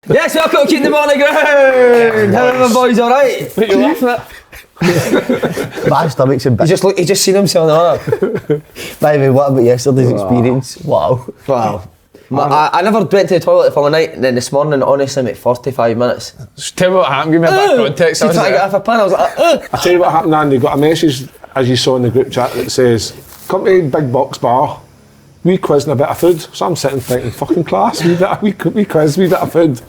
Yes, welcome to Keep the Ball on the Ground! How are my boys, alright? What you laughing at? My stomach's in bits. He just seen himself in the mirror. By the way, what about yesterday's experience? Wow. Wow. I never went to the toilet for a night, and then this morning, honestly, made 45 minutes. Just tell me what happened, give me a bit of context. Trying to get off a pan, I was like, I tell you what happened, Andy, got a message, as you saw in the group chat, that says, come to Big Box Bar, wee quiz and a bit of food. So I'm sitting thinking, fucking class, wee quiz, wee bit of food.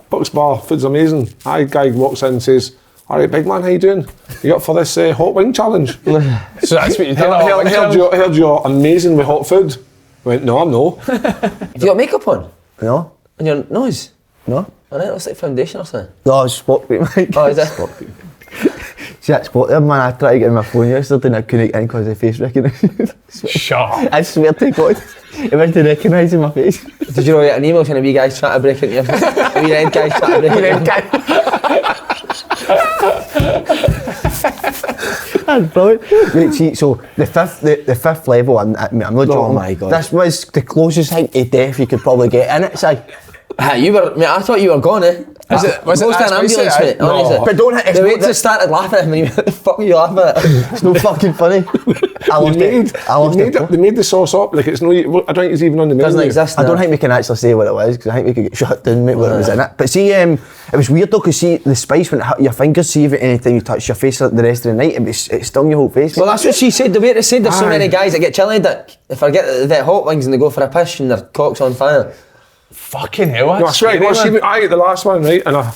Box Bar, food's amazing. Guy walks in and says, alright big man, how you doing? You up for this hot wing challenge? So that's what you did. Heard you're amazing with hot food. I went, no, I'm no. have you got makeup on? No. On your nose? No. Alright, looks like foundation or something. No, it's spot cream, mate. Oh, is it? See that spot there, man? I tried to get in my phone yesterday and I couldn't get in because of face recognition. Shut up. I swear to God, it went to recognising my face. Did you know get an email saying a wee guy's trying to break into your a wee red guy's trying to break into your That's brilliant. Right, see, so the fifth level, I'm not joking. Oh my God. This was the closest thing to death you could probably get in it, say. You were, mate, I thought you were gone, eh? Was it an ambulance, mate? No. Honestly. But don't hit The waiter started laughing at him and he went, what the fuck are you laughing at? It's no fucking funny. I lost it. They made the sauce up, like it's no, I don't think it's even on the menu. Doesn't exist. I don't think we can actually say what it was because I think we could get shut down, mate, what it was in it. But see, it was weird though, because see, the spice when it hit your fingers, see if it anytime you touch your face the rest of the night, it stung your whole face. Well, that's what she said. The waiter said there's so many guys that get chili dick. If I get the hot wings and they go for a piss and their cock's on fire. Fucking hell, that's No, I swear, scary, man. I ate the last one, right, and I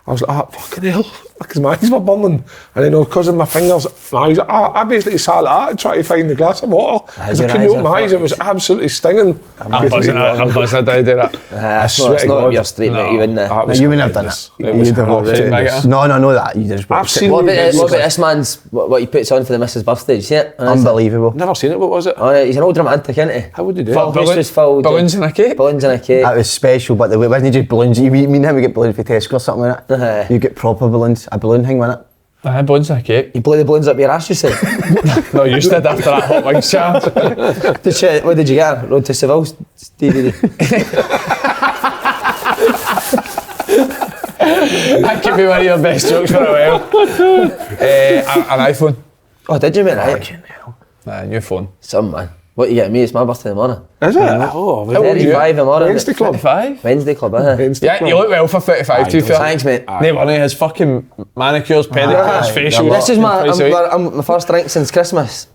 was like, oh, fucking hell, because my eyes were burning. And then, because of my fingers, my eyes, I basically sat like that trying to find the glass of water. Because I couldn't open my eyes, it was absolutely stinging. I'm buzzing I do that. I swear It's to not God. your street, mate, you wouldn't. You wouldn't have done it. You'd have watched it. No, that. You just watched it. What about this man's, what he puts on for the missus' birthday? Did you see it? Unbelievable. Never seen it, what was it? Oh, yeah, he's an old romantic, isn't he? How would you do Full it? house was filled. Balloons in a cake? Balloons in a cake. That was special, but it wasn't just balloons. Me and him would get balloons for Tesco or something like that. You get proper balloons, a balloon thing with it. Balloons in a cake. You blew the balloons up your ass, you said? No, you did after that hot wings challenge. What did you get? Road to Seville's DVD. That could be one of your best jokes for a while. An iPhone. Oh, did you, mate? Right. New phone. Some man. What you getting me? It's my birthday in the morning. Is it? Oh, 35 in the morning. Wednesday Club. 35? Wednesday Club, Wednesday Yeah, you look well for 35 to be fair. Thanks, mate. No money, his fucking manicures, pedicures, facials. This is my first drink since Christmas.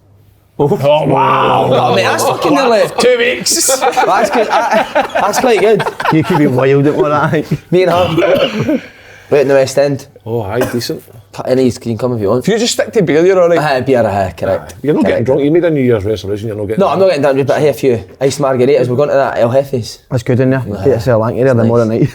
Oh wow! Oh, mate, that's fucking nearly 2 weeks. That's good. That's quite good. You could be wild at what that. Me and her. Right in the West End. Oh, aye, decent. Any, you can come if you want. If you just stick to beer, you're alright. Beer, correct. You're not getting drunk, you made a New Year's resolution, you're not getting No, I'm not getting down, but I have a few iced margaritas. We're going to that El Jefe's. That's good in there. Get yourself a lanky there tomorrow night.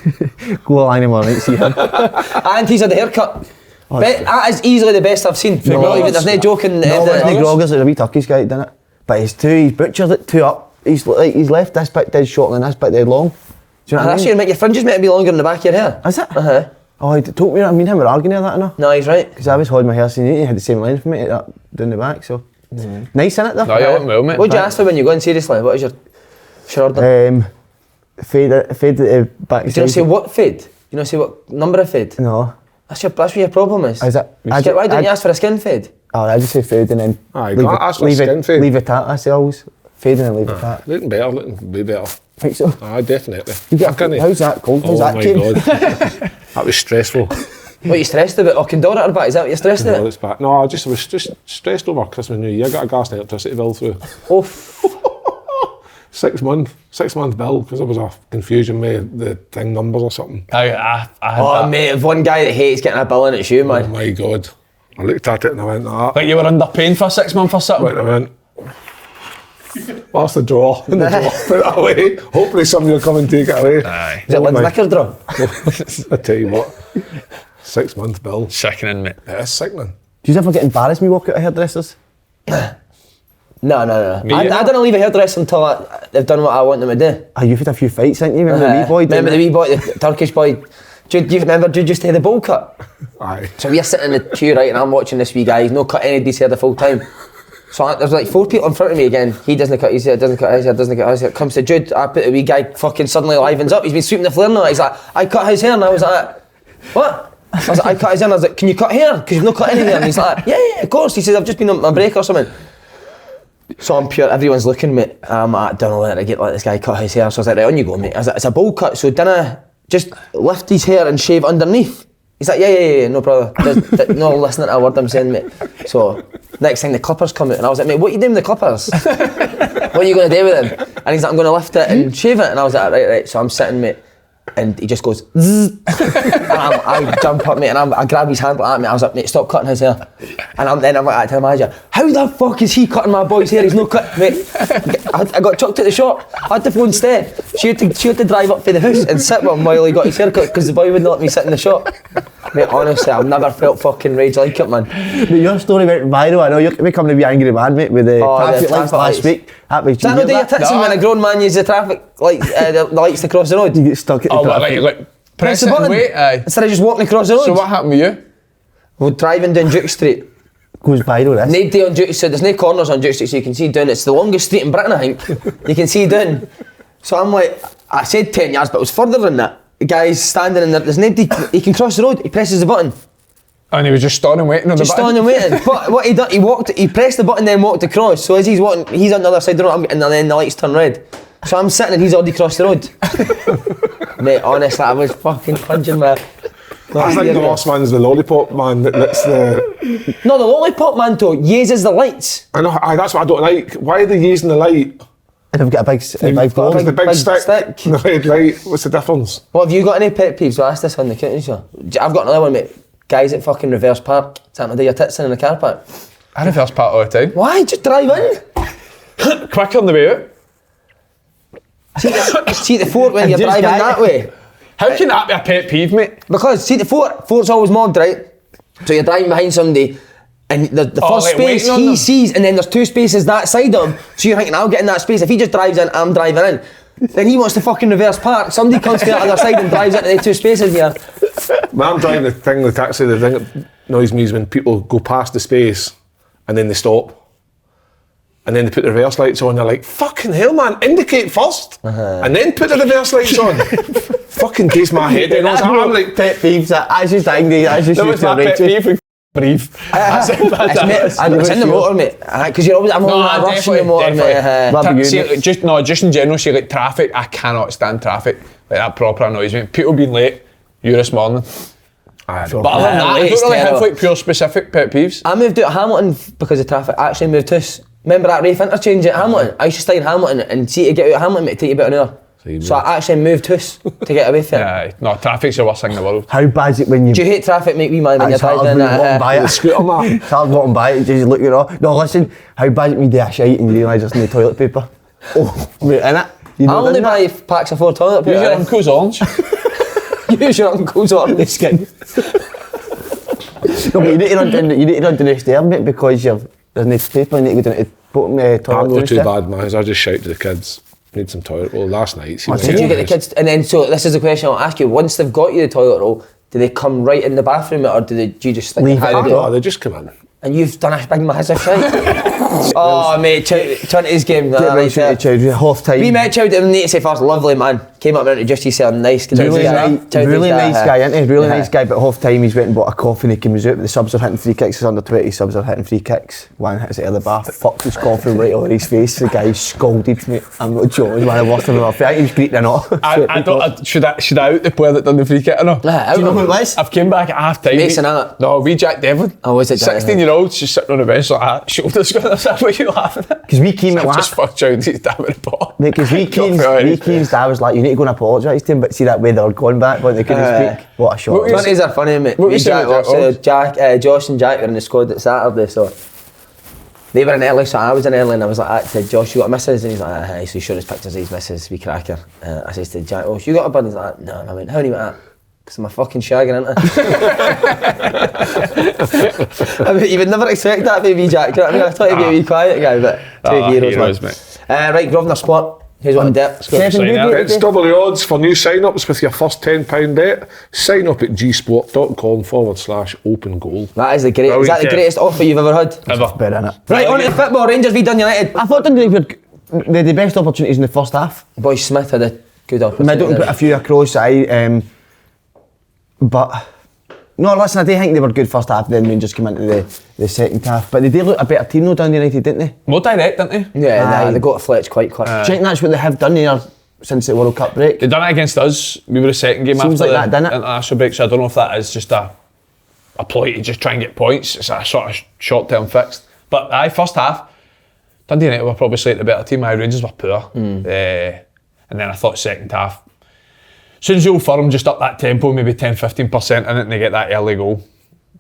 Go along tomorrow night, see him. And he's had the haircut. That is easily the best I've seen. There's no joking. No, there's no groggers, there's a wee Turkish guy that done it. But he's butchered it two up. He's left this bit dead short and this bit dead long. Do you know what I mean? Your fringes might be longer in the back of your hair. Is it? Oh, he told me that. I mean, him were arguing about that, no? No, he's right. Because I was holding my hair, so he had the same length for me down the back, so. Nice, innit, though? No, you're looking well, mate. What did you ask for when you go in, seriously? What is your order? Fade at the back. You don't say what fade? You don't say what number of fade? No. That's what your problem is. Is it? Why didn't you ask for a skin fade? Oh, I just say fade and then leave it at, I say always. Fade and then leave it at. Looking way better. Think so? Aye, definitely. How's that cold? How's that came? Oh my God. That was stressful. What are you stressed about? Oh, Condor back, is that what you're stressed about? It's back. No, I was just stressed over Christmas and New Year. I got a gas and electricity bill through. Oh. 6 month bill because there was a confusion with the thing numbers or something. I had Oh, that. mate, if one guy that hates getting a bill and it's you, Oh man. my God. I looked at it and I went, ah. Like you were underpaying for 6 months or something. I went, what's the draw? In the draw, put it away. Hopefully somebody will come and take it away. Aye. Is it Lynn's knicker draw? I tell you what, 6 month bill. Sickening, mate. It is sickening. Do you ever get embarrassed when you walk out of hairdressers? No. I don't leave a hairdresser until they've done what I want them to do. Oh, you've had a few fights, haven't you? Remember the wee boy? Remember the wee boy, the Turkish boy? Jude, you remember Jude used to have the bowl cut? Aye. So we're sitting in the queue, right, and I'm watching this wee guy, he's not cut any detail the full time. So there's like 4 people in front of me again. He doesn't cut his hair, doesn't cut his hair, doesn't cut his hair. Comes to Jude, I put a wee guy fucking suddenly livens up. He's been sweeping the floor now. He's like, I cut his hair, and I was like, what? I was like, I cut his hair, and I was like, can you cut hair? Because you've not cut any hair. And he's like, yeah, of course. He says, I've just been on my break or something. So I'm pure, everyone's looking at me. I don't know whether to get like this guy cut his hair. So I was like, right, on you go, mate. I was like, it's a bowl cut, so dinna just lift his hair and shave underneath. He's like, yeah, no brother. No listening to a word I'm saying, mate. So next thing the clippers come out, and I was like, mate, what are you doing with the clippers? What are you going to do with them? And he's like, I'm going to lift it and shave it. And I was like, right. So I'm sitting, mate, and he just goes, zzz. And I jump up, mate, and I grab his hand like that, mate. I was like, mate, stop cutting his hair. And I'm like to the manager, how the fuck is he cutting my boy's hair? He's no cut, mate. I got chucked at the shop. I had to phone Steph. She had to drive up to the house and sit with him while he got his hair cut because the boy wouldn't let me sit in the shop. Mate, honestly, I've never felt fucking rage like it, man. Mate, your story went viral. I know you're becoming a wee angry man, mate, with the traffic lights last week. Is that no day you're titsing when a grown man uses the traffic light, the lights to cross the road? You get stuck at the traffic. Like press the button, wait, instead of just walking across the road. So what happened with you? We're driving down Duke Street. Goes viral, this. No day on Duke Street, there's no corners on Duke Street, so you can see down. It's the longest street in Britain, I think. You can see down. So I'm like, I said 10 yards, but it was further than that. The guy's standing in there, there's nobody, he can cross the road, he presses the button. And he was just standing waiting on the button? Just standing waiting. But what he done, he pressed the button, then walked across. So as he's walking, he's on the other side of the road, and then the lights turn red. So I'm sitting and he's already crossed the road. Mate, honestly, I was fucking cringing, man. I think the last man's the lollipop man that's the... No, the lollipop man though uses the lights. I know, that's what I don't like. Why are they using the light? And I've got a big phone. The big stick. The red light. What's the difference? What, have you got any pet peeves? I asked this on the kitchen show. I've got another one, mate. Guys at fucking reverse park. Time to do your tits in the car park. I reverse park all the time. Why? Just drive in. Quicker on the way out. See the fort when you're driving that way. How can that be a pet peeve, mate? Because see the fort's always mobbed, right? So you're driving behind somebody and the first like space he sees, and then there's 2 spaces that side of him, so you're thinking, I'll get in that space. If he just drives in, I'm driving in. Then he wants to fucking reverse park. Somebody comes to the other side and drives into the 2 spaces here. When I'm driving the taxi, the thing that annoys me is when people go past the space and then they stop. And then they put the reverse lights on, they're like, fucking hell, man, indicate first, and then put the reverse lights on. Fucking gets my head in. I'm like, pet peeves, that's just angry, that's just used to rage. Brief. It's in the motor, mate. Because you're always, I'm always rushing the motor, mate. Just in general, see, like traffic, I cannot stand traffic. Like that proper annoys me. People being late, you this morning. But other than that, I don't really have like pure specific pet peeves. I moved out of Hamilton because of traffic. I actually moved house. Remember that Rafe interchange at Hamilton? I used to stay in Hamilton, and see, to get out of Hamilton, it take you about an hour. So I actually moved house to get away from it. Yeah, no, traffic's the worst thing in the world. How bad is it when you... Do you hate traffic, mate, wee man, when you're driving in the scooter, man. Charles walking by it, just looking at it. No, listen, how bad is it when you do a shite and you realise there's no toilet paper? Oh, right, innit? I only buy packs of 4 toilet paper. Use your uncle's orange. Use your uncle's orange skin. No, but you need to run down the stair, mate, because there's no paper, you need to go down to the bottom toilet. I'm not too bad, man. I just shout to the kids. Need some toilet roll last night. Did you get the kids? And then, so this is the question I'll ask you. Once they've got you the toilet roll, do they come right in the bathroom, or do you just stick leave it? No, they just come in. And you've done a big massive shite. Oh, mate, 20s game. Half time. We met Chowd, and need to say first, lovely man. Came up and introduced himself, nice. Really nice guy, isn't he? Really nice guy, but half time he's went and bought a coffee and he came out. The subs are hitting free kicks, it's under 20 subs are hitting free kicks. One hits it out of the bar, fucked his coffee right over his face. The guy scalded me. I'm not joking, man, I lost him off. I think he was greeting or not. Should I out the player that done the free kick or not? Do you know who it was? I've came back at half time. Mason, innit? No, we Jack Devlin. Oh, was it Jack 16-year-old, she's sitting on the bench like that, shoulders going, that's what you laughing at. Because we came at that. Just fucked Chowd, he's damn the ball. Mate, because we came, dad was like, you need to go and apologise to him, but see that way they were going back when they couldn't speak. What a shot. 20s are funny, mate. Josh and Jack were in the squad at Saturday, so they were in early, so I was in early, and I was like, to Josh, you got a missus? And he's like, aye, so he showed his pictures of his missus, wee cracker. I says to Jack, oh, so you got a bud? He's like, no. And I went, how do you want that? Because I'm a fucking shagging, ain't I? I mean, you would never expect that, baby Jack. Do you know what I mean? I thought he'd be a wee quiet guy, but 2 heroes, mate. Right, Grosvenor Sport. Here's what I did. It's double the odds for new sign-ups with your first £10 bet. Sign up at gsport.com/open goal. That is the greatest offer you've ever had? Ever. Better in it. Right, on to the football. Rangers v Dundee United. I thought Dundee United had the best opportunities in the first half. Boy Smith had a good opportunity. Middleton put a few across, but no, listen, I do think they were good first half, then Rangers came into the second half. But they did look a better team though, Dundee United, didn't they? More direct, didn't they? Yeah, they got to Fletch quite quick. Do you think that's what they have done here since the World Cup break? They done it against us. We were the second game Seems after like that, the didn't it? international break, so I don't know if that is just a ploy to just try and get points. It's a sort of short-term fix. But first half, Dundee United were probably slightly the better team. Rangers were poor. And then I thought second half, as soon as the Old Firm just up that tempo, maybe 10-15% in it, and they get that early goal,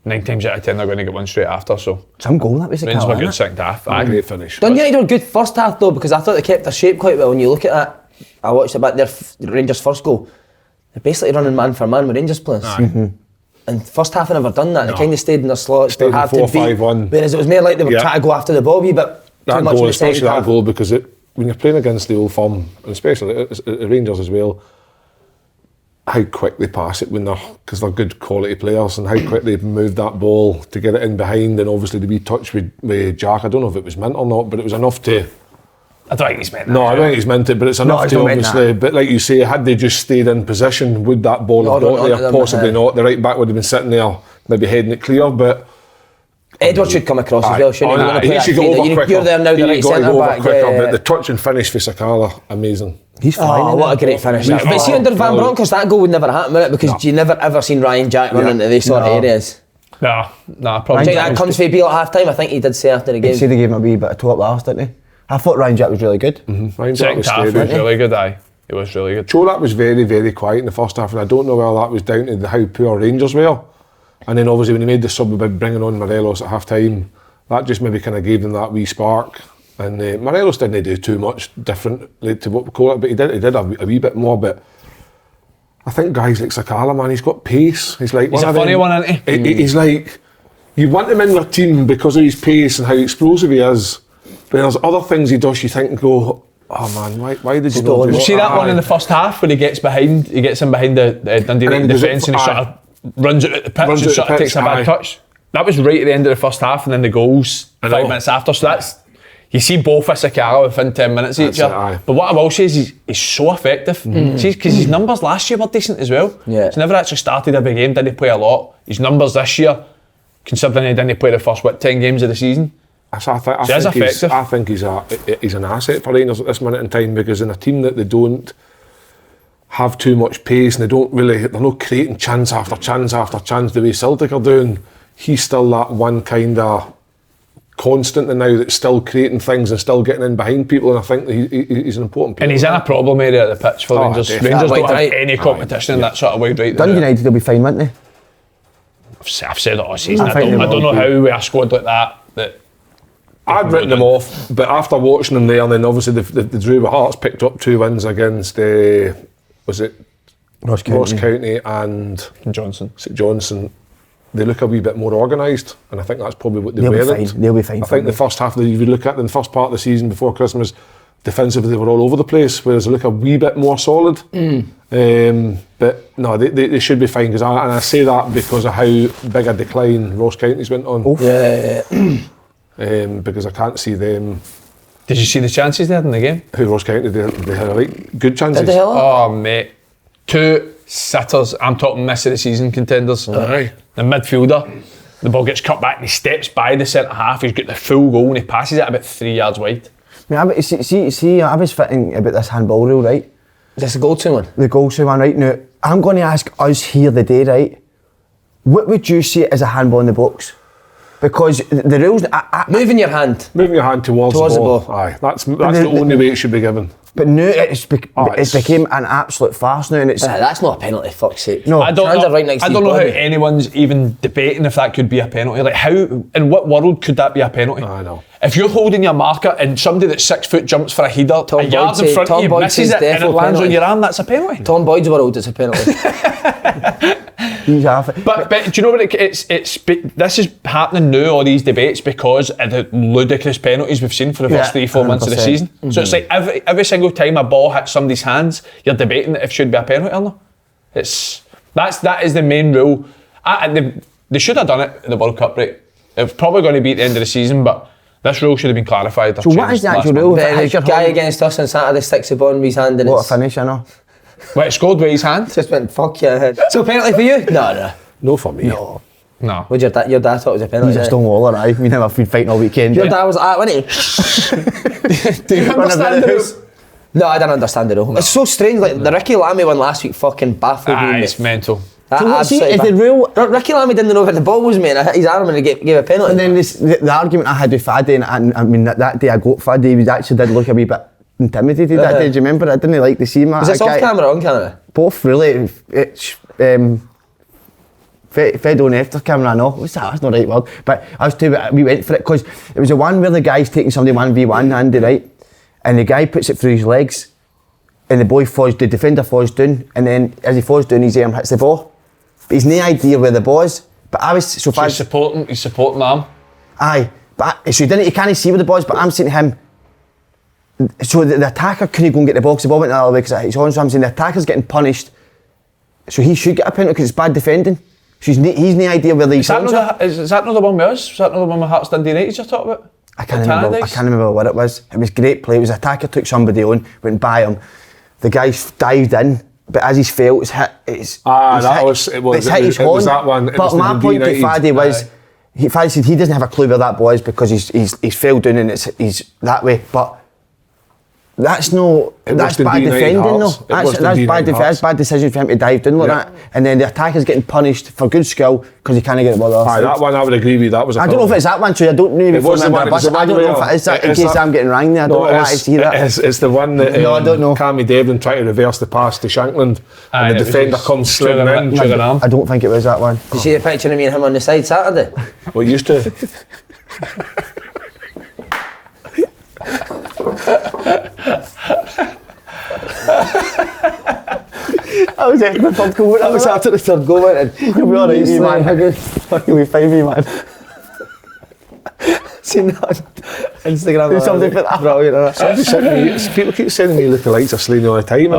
9 times out of 10 they're going to get one straight after. So Some goal that was. Rangers were good second half. Great finish. Dundee United were good first half though, because I thought they kept their shape quite well. When you look at that, I watched about their Rangers' first goal. They're basically running man for man with Rangers players. And first half they never done that. They kind of stayed in their slots. Stayed in hard to 4-5-1. Whereas it was more like they were trying to go after the ball a wee bit too That much goal, in the second especially that half. goal, because when you're playing against the Old Firm, and especially the Rangers as well, how quick they pass it because they're good quality players, and how quick they move that ball to get it in behind, and obviously the wee touch with Jack. I don't know if it was meant or not, but it was enough to. I don't think he's meant that. No, I don't think he's meant it, but it's enough to obviously. But like you say, had they just stayed in position, would that ball have got there? Possibly not. The right back would have been sitting there, maybe heading it clear, but. Edward should come across as well, shouldn't he? He should go over quicker. You're there now, the right centre back. But the touch and finish for Sakala, amazing. He's fine. Oh, what a great finish! But see, under Van Bronckhorst, that goal would never happen, would it? Because you never ever seen Ryan Jack run into these sort of areas. No, probably. Do you think that comes for Beale at half time? I think he did say after the game. He said they gave him a wee bit of toe up last, didn't he? I thought Ryan Jack was really good. Ryan Jack was second half was really good. It was really good. That was very, very quiet in the first half, and I don't know whether that was down to how poor Rangers were. And then obviously when he made the sub about bringing on Morelos at half time, that just maybe kind of gave them that wee spark. And Morelos didn't do too much differently to what we call it, but he did a wee bit more. But I think guys like Sakala, man, he's got pace. He's a funny one, isn't he? He's like, you want him in your team because of his pace and how explosive he is. But there's other things he does you think and go, oh man, why did you not do that? See that one in the first half when he gets in behind the Dundee United defence and he sort of runs it at the pitch and sort of takes a bad touch. That was right at the end of the first half, and then the goals 5 minutes after. So you see both of Sakala within 10 minutes each other. But what I will say is he's so effective. See, because his numbers last year were decent as well. Yeah. He's never actually started every game, didn't play a lot. His numbers this year, considering he didn't play the first 10 games of the season. I think he's an asset for Rangers at this minute in time, because in a team that they don't have too much pace and they're not creating chance after chance after chance the way Celtic are doing. He's still that one kind of constant now that's still creating things and still getting in behind people, and I think that he's an important player. And he's in a problem area at the pitch for Rangers. Definitely. Rangers don't have any competition in that sort of wide right. Dundee United will be fine, won't they? I've said it all season. I don't know how with a squad like that I'd written them off, but after watching them there, and then obviously the drew with Hearts, picked up 2 wins against was it Ross County and St Johnstone. They look a wee bit more organised, and I think that's probably what they were. They'll be fine. I think the first half, if you look at the first part of the season before Christmas, defensively they were all over the place, whereas they look a wee bit more solid. But no, they should be fine, and I say that because of how big a decline Ross County's went on. Because I can't see them. Did you see the chances they had in the game? Who, Ross County? They had right good chances. Oh mate, 2 sitters. I'm talking miss of the season contenders. Aye. The midfielder, the ball gets cut back and he steps by the centre half. He's got the full goal and he passes it about 3 yards wide. I was fitting about this handball rule, right? That's the go-to one. The go-to one, right? Now, I'm going to ask us here the day, right? What would you see as a handball in the box? Because the rules... Moving your hand towards the ball. Aye, that's the only way it should be given. But now it's became an absolute farce now, and it's... that's not a penalty, fuck's sake. No, I don't know how anyone's even debating if that could be a penalty. Like, how, in what world could that be a penalty? I know. If you're holding your marker and somebody that's 6 foot jumps for a header, a yard in front of you misses it and it lands on your arm, that's a penalty. Tom Boyd's world, it's a penalty. He's half it. But do you know what this is happening now, all these debates, because of the ludicrous penalties we've seen for the first 3-4 months of the 100%. season. So it's like every single time a ball hits somebody's hands, you're debating if it should be a penalty or not. That is the main rule. They should have done it in the World Cup, right? It's probably going to be at the end of the season, but this rule should have been clarified. So what is the actual rule? The guy against us on Saturday sticks the ball in his hand and What a it's... finish, I know. Well, it scored with his hand. Just went, fuck your head. So penalty for you? No. No for me. No. No. What'd your dad thought it was a penalty? He's a Stonewaller, aye. We never been fighting all weekend. Your dad was like that, wasn't he? Do you understand the rules? No, I don't understand the rule. It's so strange, like the Ricky Lamy one last week fucking baffled me. It's mental. So what, see, is the rule... Ricky Lamy didn't know where the ball was, mate. I hit his arm and he gave a penalty. And then the argument I had with Faddy, and I mean that day I got Faddy, he actually did look a wee bit intimidated that day. Do you remember? I didn't like to see him. Was this off camera or on camera? Both really. It's fed on after camera, I know. What's that? That's not the right word. But we went for it because it was the one where the guy's taking somebody 1v1, Andy, right? And the guy puts it through his legs, and the defender falls down, and then as he falls down, his arm hits the ball. But he's no idea where the ball is. But I was so far. He's supporting them. Aye, but so he can't see where the ball is. But I'm saying to him, so the attacker couldn't go and get the ball because the ball went the other way because it's on. So I'm saying the attacker's getting punished, so he should get a penalty because it's bad defending. So he's no idea where these is that not the one with us? Is that not the one with Hearts Dundee United you're talking about? I can't remember what it was. It was great play. It was the attacker took somebody on, went by him. The guy dived in, but as he's fell, it's hit. It was hit his horn. That one. But my point to Faddy was, Faddy said he doesn't have a clue where that ball is because he's fell down and he's that way. But that's bad defending though. That's bad decision for him to dive down like that. And then the attacker's getting punished for good skill because he can't get the ball off. That one I would agree with. That was. I don't know if it's that one, so I don't know if it's remember. I don't know if it is that. In case I'm getting wrong there, I don't know why I see that. It's the one that I don't know. Cammy Devlin tried to reverse the pass to Shankland, and the defender comes sliding in. I don't think it was that one. Did you see the picture of me and him on the side Saturday? What used to? I was after the third goal. I was after the third goal, and you'll be alright, me man. Fucking be fine, me man. Seen that on Instagram? Something for that. Brilliant. People keep sending me lookalikes of Slaney all the time.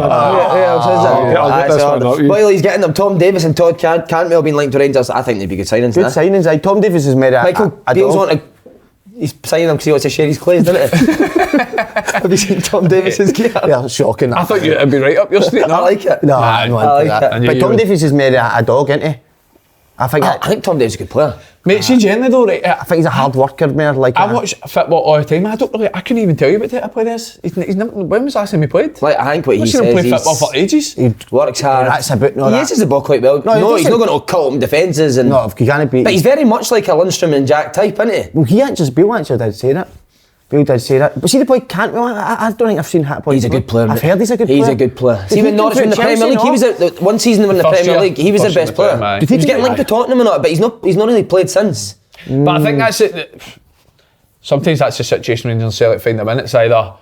Well, he's getting them. Tom Davies and Todd Cantwell being linked to Rangers. I think they'd be good signings. Good signings, aye. Tom Davies has made Michael Beale's wanting to... He's signing him because he wants to share his clays, doesn't he? Have you seen Tom Davies' gear? Yeah, shocking. I thought it'd be right up your street. I like it. No, I don't want that. But Tom Davies has made a dog, isn't he? I think Tom Davies is a good player. Mate, see generally though, right? I think he's a hard worker, man. Like I watch football all the time. I couldn't even tell you what type of player is. He's never, when was the last time he played? Like, I think what he says, I've seen him play football for ages. He works hard. That's a bit. He uses the ball quite well. No, he's not going to cut him defences and. No, he can't be. But he's very much like a Lundstrom and Jack type, isn't he? Well, Bill actually did say that. Bill did say that. But see the boy Cantwell, I don't think I've seen that boy. He's a good player. I've heard he's a good player. He's a good player. See, when Norwich won the Premier League, he was the one season in the Premier League, he was their best player. He was getting linked to Tottenham and all, but he's not really played since. But I think that's it. Sometimes that's the situation when Rangers and Celtic find them in. It's either,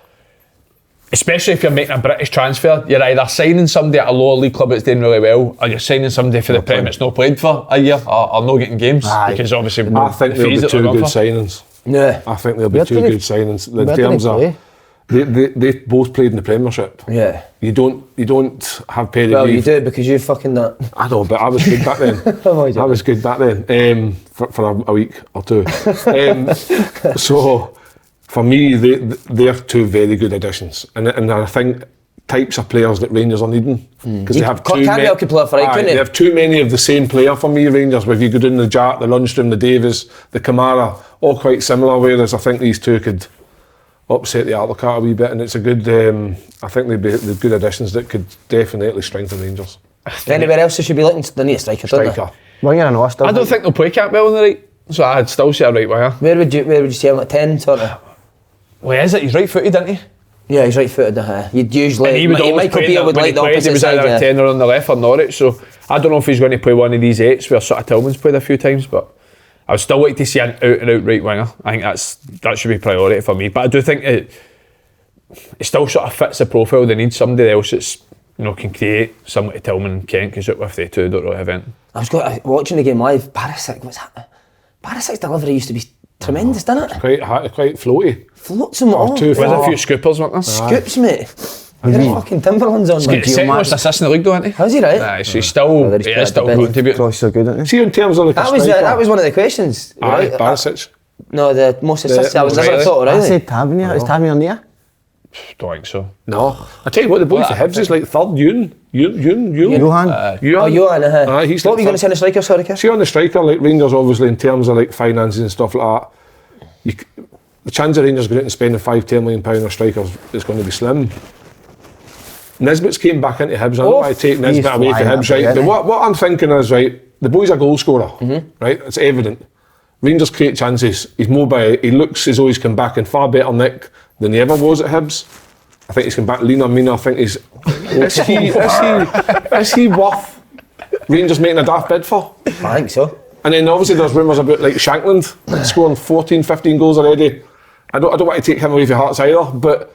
especially if you're making a British transfer, you're either signing somebody at a lower league club that's doing really well, or you're signing somebody for the Premier that's not played for a year or not getting games. Because obviously, I think there'll be two good signings. Yeah, I think there'll be two good signings. In terms of they both played in the Premiership. Yeah, you don't have pedigree. Well, you do because you fucking that. I know, but I was good back then. I was good back then for a week or two. So for me, they're two very good additions, and I think types of players that Rangers are needing because they have too many. They have too many of the same player for me. Rangers, if you go down the Jack, the Lundstrom, the Davies, the Kamara, all quite similar. Whereas I think these two could upset the apple cart a wee bit, and it's a good. I think they'd be the good additions that could definitely strengthen Rangers. Anywhere else they should be looking? They need a striker. Winger and Austin. I don't think they'll play Cantwell on the right, so I'd still say a right winger. Where would you say him at 10 sort of? Well, is it? He's right-footed, isn't he? Yeah, he's right-footed. You'd usually. Michael Beale would like the opposite he was side. either a 10 or on the left or Norwich, so I don't know if he's going to play one of these 8s where sort of Tillman's played a few times, but I would still like to see an out-and-out right winger. I think that should be priority for me. But I do think it still sort of fits the profile. They need somebody else that's can create someone to Tillman and Kent, because with they two don't really have anything. I was watching the game live. Barisic, what's that? Barisic's delivery used to be tremendous, didn't it? Quite floaty. Floats him all. There's a few scoopers, weren't there? Scoops, mate. Fucking Timberlands on me. Second most assist in the league, though, isn't he? How's he, right? Aye, so he's still contributing. Cross so good, isn't he? See, in terms of like That was one of the questions. Aye, right? Barisic. No, the most assists. I was never really? thought I O'Reilly. said Tavernier. Is Tavernier near? Don't think so. No. I tell you what, the boy for Hibs is like third. Ewan. Johan. Oh, Johan, Aye, he's what like were you going to say on the striker, sorry, Kev? See, on the striker, like Rangers, obviously, in terms of like finances and stuff like that, the chance of Rangers going out and spending £5-10 million on strikers is going to be slim. Nisbet's came back into Hibs. I know I take Nisbet away from Hibs, right? But what I'm thinking is, right, the boy's a goal scorer, right? It's evident. Rangers create chances. He's mobile. He looks as though he's come back in far better nick than he ever was at Hibs. I think he's come back leaner, meaner. I think he's... is he worth Rangers making a daft bid for? I think so. And then obviously there's rumours about like Shankland scoring 14, 15 goals already. I don't want to take him away from Hearts either, but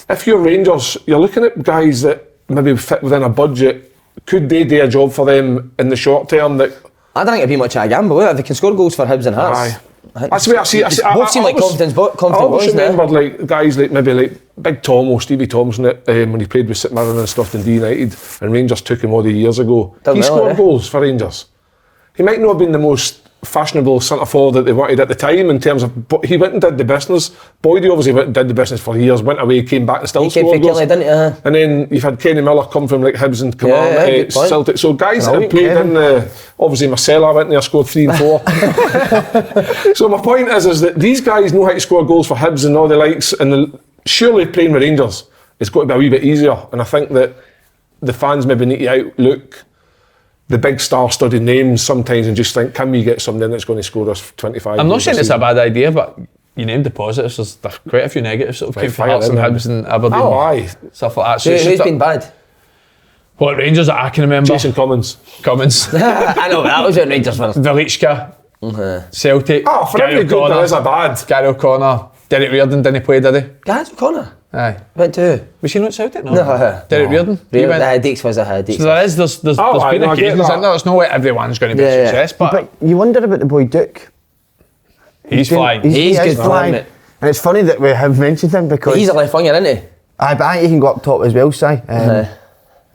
if you're Rangers, you're looking at guys that maybe fit within a budget. Could they do a job for them in the short term? That I don't think it'd be much of a gamble, would it? If they can score goals for Hibs and Hearts. Aye. That's the way I see it. Both seem like confident I always boys now. remember like guys like maybe like Big Tom or Stevie Thompson when he played with St Mirren and stuff in D United, and Rangers took him all the years ago. Done He well, scored eh? goals for Rangers. He might not have been the most fashionable centre forward that they wanted at the time in terms of, but he went and did the business. Boydie obviously went and did the business for years, went away, came back and still scored goals. Didn't he? And then you've had Kenny Miller come from like Hibs and come on good point. Celtic. So guys that have played in obviously Marcella went there, scored 3 and 4. So my point is that these guys know how to score goals for Hibs and all the likes, and surely playing with Rangers it's got to be a wee bit easier. And I think that the fans maybe need to outlook the big star-studded names sometimes and just think, can we get something that's going to score us 25? I'm not saying it's a bad idea, but you named the positives. There's quite a few negatives that have came from Hearts and Hibs and Aberdeen. Oh, aye. Stuff like that. So Who's been bad? What, Rangers that I can remember? Jason Cummins. I know, that was at Rangers first. Velichka. Celtic. Oh, for Gary every good O'Connor. there is a bad. Gary O'Connor. Derek Reardon didn't play, did he? Gareth O'Connor. Aye. Went to who? Was he not Celtic? No. No. Derek Reardon. He went. Deeks was a Deeks. So there's been I get occasions that. in there. It's not like everyone's going to be a success, but you wonder about the boy Duke. he's flying. He's He is good flying. flying. And it's funny that we have mentioned him because He's a left winger, isn't he? Aye, but he can go up top as well, Si.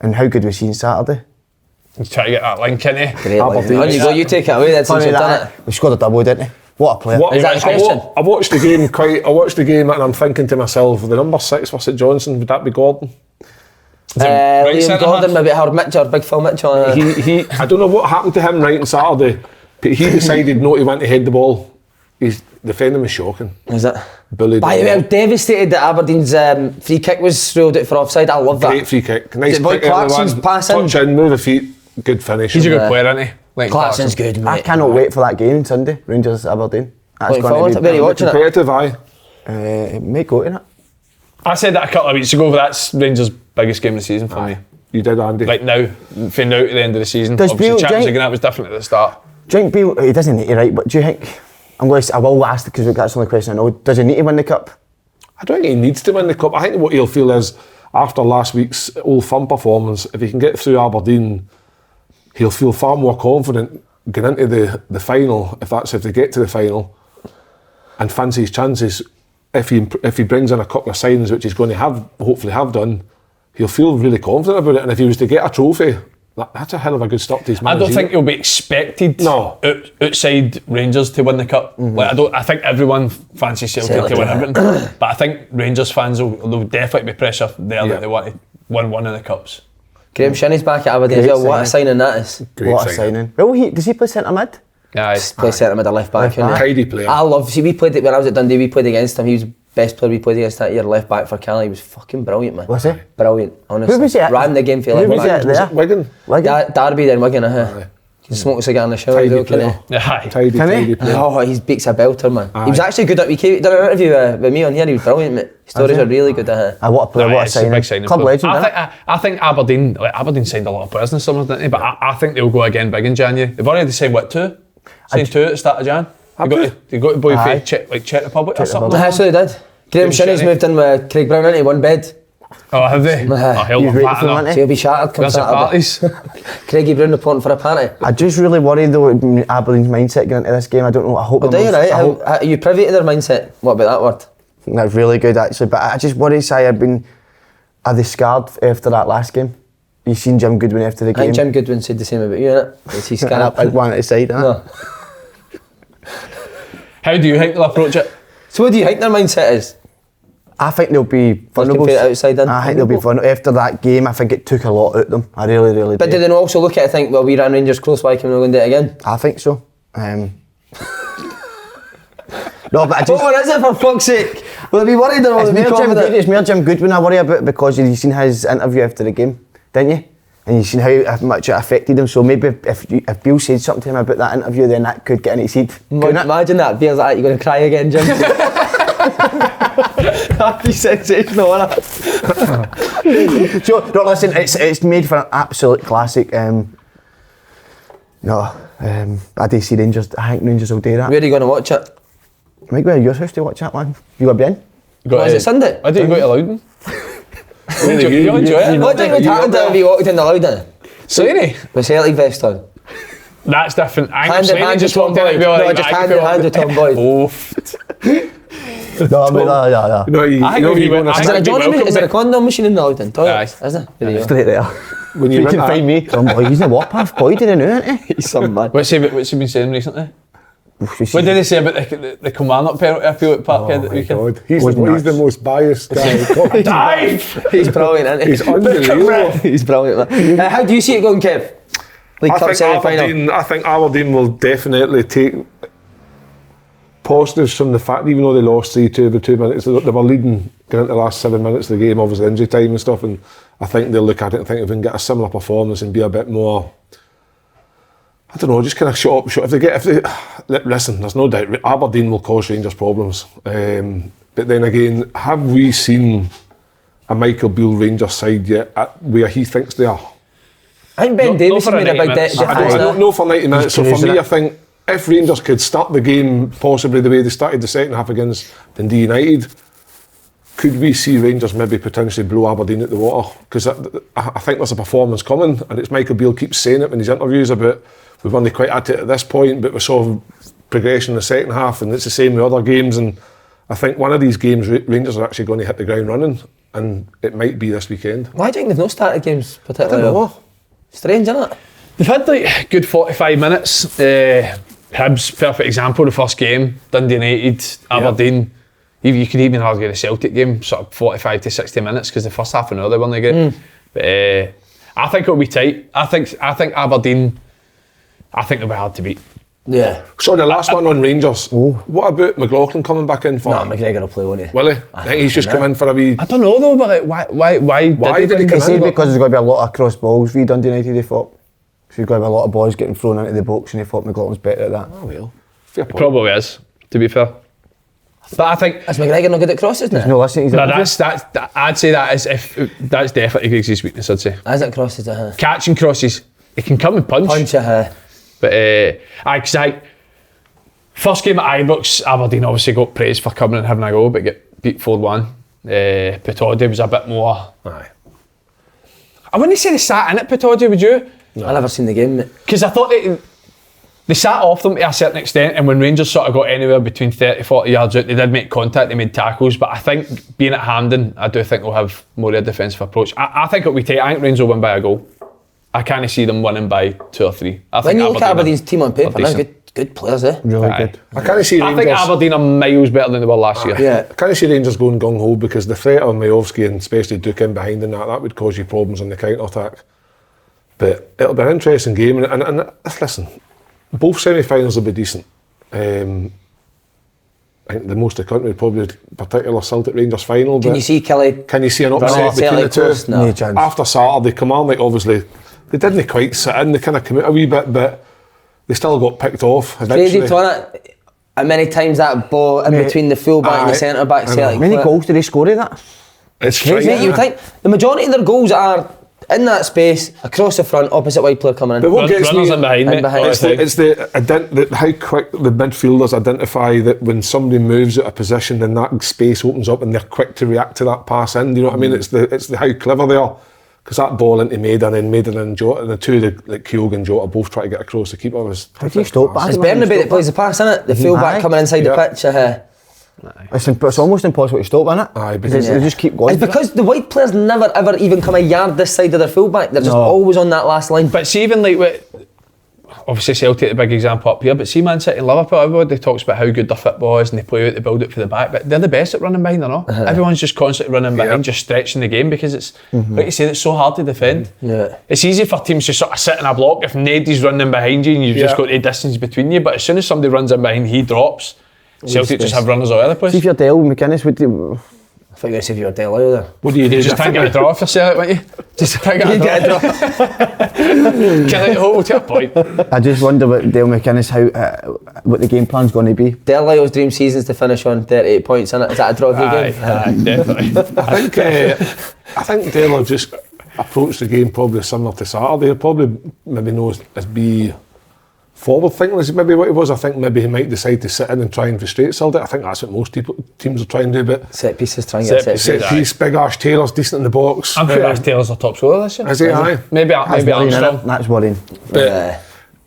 And how good was he on Saturday? He's trying to get that link, isn't he? Great. On you go, you take it away then since Funny you've done that. it. We scored a double, didn't he? What a player. Is that the question? I watched the game and I'm thinking to myself, the number 6 was it Johnson? Would that be Gordon? right Liam centre Gordon, half? maybe Howard Mitchell or Big Phil Mitchell. He I don't know what happened to him right on Saturday, but he decided not to want to head the ball. His defending was shocking. Is it? Bullied. By the way, I'm devastated that Aberdeen's free kick was ruled out for offside. I love that. Great free kick. Nice The boy quick early Clarkson's one. pass in. Touch in, move the feet. Good finish. He's a good player, isn't he? Like Clarkson's good, mate. I cannot wait for that game on Sunday, Rangers Aberdeen. That's Looking going forward to to it. Where are you be watching it? Competitive, aye. it may go to it. I said that a couple of weeks ago, but that's Rangers' biggest game of the season for me. You did, Andy. Like now, from now to the end of the season. Does Obviously, Beale- Champions Jake- League, that was definitely at the start. Do you think Beale, he doesn't need to, right, but do you think, I will ask because that's the only question I know, does he need to win the cup? I don't think he needs to win the cup. I think what he'll feel is, after last week's Old Firm performance, if he can get through Aberdeen, he'll feel far more confident going into the final, if they get to the final, and fancy his chances. If he brings in a couple of signings, which he's going to hopefully have done, he'll feel really confident about it. And if he was to get a trophy, that's a hell of a good start to his I don't think he'll be expected outside Rangers to win the cup. Like I think everyone fancies Celtic to win everything, but I think Rangers fans there'll definitely be pressure there that they want to win one of the cups. Graham Shinney's back at Aberdeen as well. What a signing that is. What a signing. Well, does he play centre mid? Yeah, Play centre mid or left back. Tidy player. I love. See, we played it when I was at Dundee. We played against him. He was the best player we played against that year. Left back for Cali. He was fucking brilliant, man. Was he? Brilliant. Honestly. Who was he at? Ran the game for Who left was he back. at there? Wigan. Derby then Wigan. He smoked a cigar in the shower. Tidy Though, player. can Aye. Tidy player. Oh, he beats a belter, man. Aye. He was actually good at. He did an interview with me on here. He was brilliant, mate. His stories are really good. What a player, what a It's a signing. big signing Club for them. legend, I think Aberdeen signed a lot of players in the summer, didn't they? But I think they'll go again big in January. They've already signed what, 2? Signed 2 at the start of Jan. They got to boy for Czech Republic or something. That's what they did. Graham Shinney's moved in with Craig Brown into one bed. Oh, have they? Oh, hell, He's I'm waiting for batting that, So he'll be shattered come There's a Saturday. parties. Craigie Brown reporting for a party. I just really worry though Aberdeen's mindset going into this game. I don't know. I hope. But I'm do you not- right? I hope- Are you privy to their mindset? What about that word? That's really good actually, but I just worry. Are they scarred after that last game? You seen Jim Goodwin after the I game? think Jim Goodwin said the same about you, innit? Is he Got that scared? big one at the side, innit? No. How do you think they'll approach it? So what do you think their mindset is? I think they'll be vulnerable. for it outside in. I think they'll be vulnerable. After that game, I think it took a lot out of them. I really, really But do. do they not also look at it and think, well, we ran Rangers close, why can we not go and do it again? I think so. No, but I just... What is it for fuck's sake? Will they be worried or will It's they be more, confident? it's more Jim Goodwin I worry about because you seen his interview after the game, didn't you? And you seen how much it affected him. So maybe if Bill said something to him about that interview, then that could get in his head. couldn't it? Imagine that, Beer's like, you're going to cry again, Jim. That'd be sensational, wouldn't it? So, no, listen, it's made for an absolute classic. I do see Rangers. I think Rangers will do that. Where are you going to watch it? Might go to your house to watch that one. You got to be in? What, is it Sunday? Why don't you go to Loudon? You'll enjoy it. What do you think would happen if you walked in the Loudon Slaney? with Celtic vest on? That's different. I Hand in Slaney hand just with Tom walked in and be Boyd. like, No, just I hand feel in hand with Tom Boyd. Oh, No. You know, I think you we go on went- a Is there a I'd be Johnny welcome, Is there a mate. condom machine in the Loudon toilet? Aye. Is there? There you go. Straight there. when You you can went find me. Tom Boyd, he's in the Warpath boy, didn't know, isn't he? He's some man. What's he been saying recently? What did he say about the command-up penalty I feel at Parkhead at the weekend? God, he's Wasn't the most biased guy. Dive! He's brilliant, isn't he? He's unbelievable. He's brilliant. Man. How do you see it going, Kev? League Cup semi-final. I think Aberdeen will definitely take positives from the fact, even though they lost 3-2 over 2 minutes, they were leading going into the last 7 minutes of the game, obviously injury time and stuff, and I think they'll look at it and think if we can get a similar performance and be a bit more, I don't know, just kind of shut up. Listen, there's no doubt Aberdeen will cause Rangers problems, but then again, have we seen a Michael Beale Rangers side yet where he thinks they are? I think Ben No- Davies no has for made a 90 big minutes. difference. I don't know for 90 minutes, so for cruising me it. I think if Rangers could start the game possibly the way they started the second half against Dundee United, could we see Rangers maybe potentially blow Aberdeen at the water? Because I think there's a performance coming, and it's Michael Beale keeps saying it in his interviews about we've only quite at it at this point, but we saw progression in the second half, and it's the same with other games, and I think one of these games Rangers are actually going to hit the ground running, and it might be this weekend. Why do you think they've not started games I particularly? don't know. well? Strange, isn't it? They've had like good 45 minutes. Hibs, perfect example, the first game. Dundee United, Aberdeen. You could even argue the Celtic game, sort of 45 to 60 minutes, because the first half an hour they weren't great. But I think it'll be tight. I think Aberdeen, I think they'll be hard to beat. Yeah. So the last one on Rangers, what about McLaughlin coming back in for? No, McGregor will play, won't he? Will he? I think he's just come in for a wee... I don't know though, but like, why did he They come say in? because there's going to be a lot of cross balls for Dundee United, they thought. So there's going to be a lot of balls getting thrown into the box, and they thought McLaughlin's better at that. Oh well, fair point. Probably is, to be fair. But I think Is McGregor not good at crosses now? No, listen, he's no, I'd say that's definitely Griggs' weakness. I'd say Is it crosses? catching crosses, he can come and punch. Punch, But first game at Ibrox, Aberdeen obviously got praised for coming and having a go, but get beat 4-1. TODD was a bit more. Aye. I wouldn't say they sat in it, TODD, would you? I never seen the game, mate. Because I thought they sat off them to a certain extent, and when Rangers sort of got anywhere between 30-40 yards out, they did make contact, they made tackles, but I think being at Hampden, I do think they'll have more of a defensive approach. I think it'll be tight. I think Rangers will win by a goal. I can't see them winning by 2 or 3. I When think you look at Aberdeen's team on paper, decent. they're good players, eh? really Aye. good. I can't see I Rangers... think Aberdeen are miles better than they were last year. Yeah. I can't see Rangers going gung-ho because the threat of Majowski and especially Duke in behind and that would cause you problems on the counter-attack. But it'll be an interesting game, and listen, both semi-finals will be decent. I think the most of the country would probably particular Celtic Rangers final. Can but you see Kelly? Can you see an running upset between the Celtic two? close? No. No chance. After Saturday, Kilmarnock obviously they didn't quite sit in. They kind of came out a wee bit, but they still got picked off Crazy, eventually. Twana. How many times that ball in between the full back and the Aye. centre back I know. Celtic? How many goals did he score of that? It's Crazy, frightening. you think the majority of their goals are in that space, across the front, opposite wide player coming in. But what gets Runners me in behind in me. behind. all It's the the, time. how quick the midfielders identify that when somebody moves out of position, then that space opens up and they're quick to react to that pass in. Do you know what I mean? It's the how clever they are. Because that ball into Maiden and Jota, and the two, like Kyogo and Jota, both try to get across the keeper. How do you stop that? It's Bernabeu that plays the pass, isn't it? The fullback Aye. coming inside the Yeah. pitch. It's almost impossible to stop, isn't it? Aye, because because- they just keep going. It's because the wide players never ever even come a yard this side of their fullback. They're just No. always on that last line. But see, even like what, obviously Celtic the big example up here, but see Man City and Liverpool, everybody talks about how good their football is and they play out, they build it for the back, but they're the best at running behind, they're not. Everyone's just constantly running behind, just stretching the game, because it's, like you said, it's so hard to defend. Yeah. It's easy for teams to sort of sit in a block if nobody's running behind you and you've just got a distance between you, but as soon as somebody runs in behind, he drops. Celtic just have runners all over the place. See if you're Dale McInnes, would you? I think they say if you're Del Alli there. What do you do? You just can't get a draw for Celtic, won't you? Just can't get a draw. Can I hold to a point? I just wonder what Dale McInnes, what the game plan's going to be. Del Alli's dream season's to finish on 38 points, innit? Is that a draw for you Aye, game? aye, definitely. I think Dale will just approach the game probably similar to Saturday. He'll probably maybe know as be forward thinking is maybe what it was. I think maybe he might decide to sit in and try and frustrate Celtic. I think that's what most teams are trying to do. But Set pieces, try and get Set set pieces. piece. piece, Big Ash Taylor's decent in the box. I'm pretty sure Taylor's our top scorer this year. Is he? Aye. Maybe Worrying, Armstrong. innit? That's worrying. But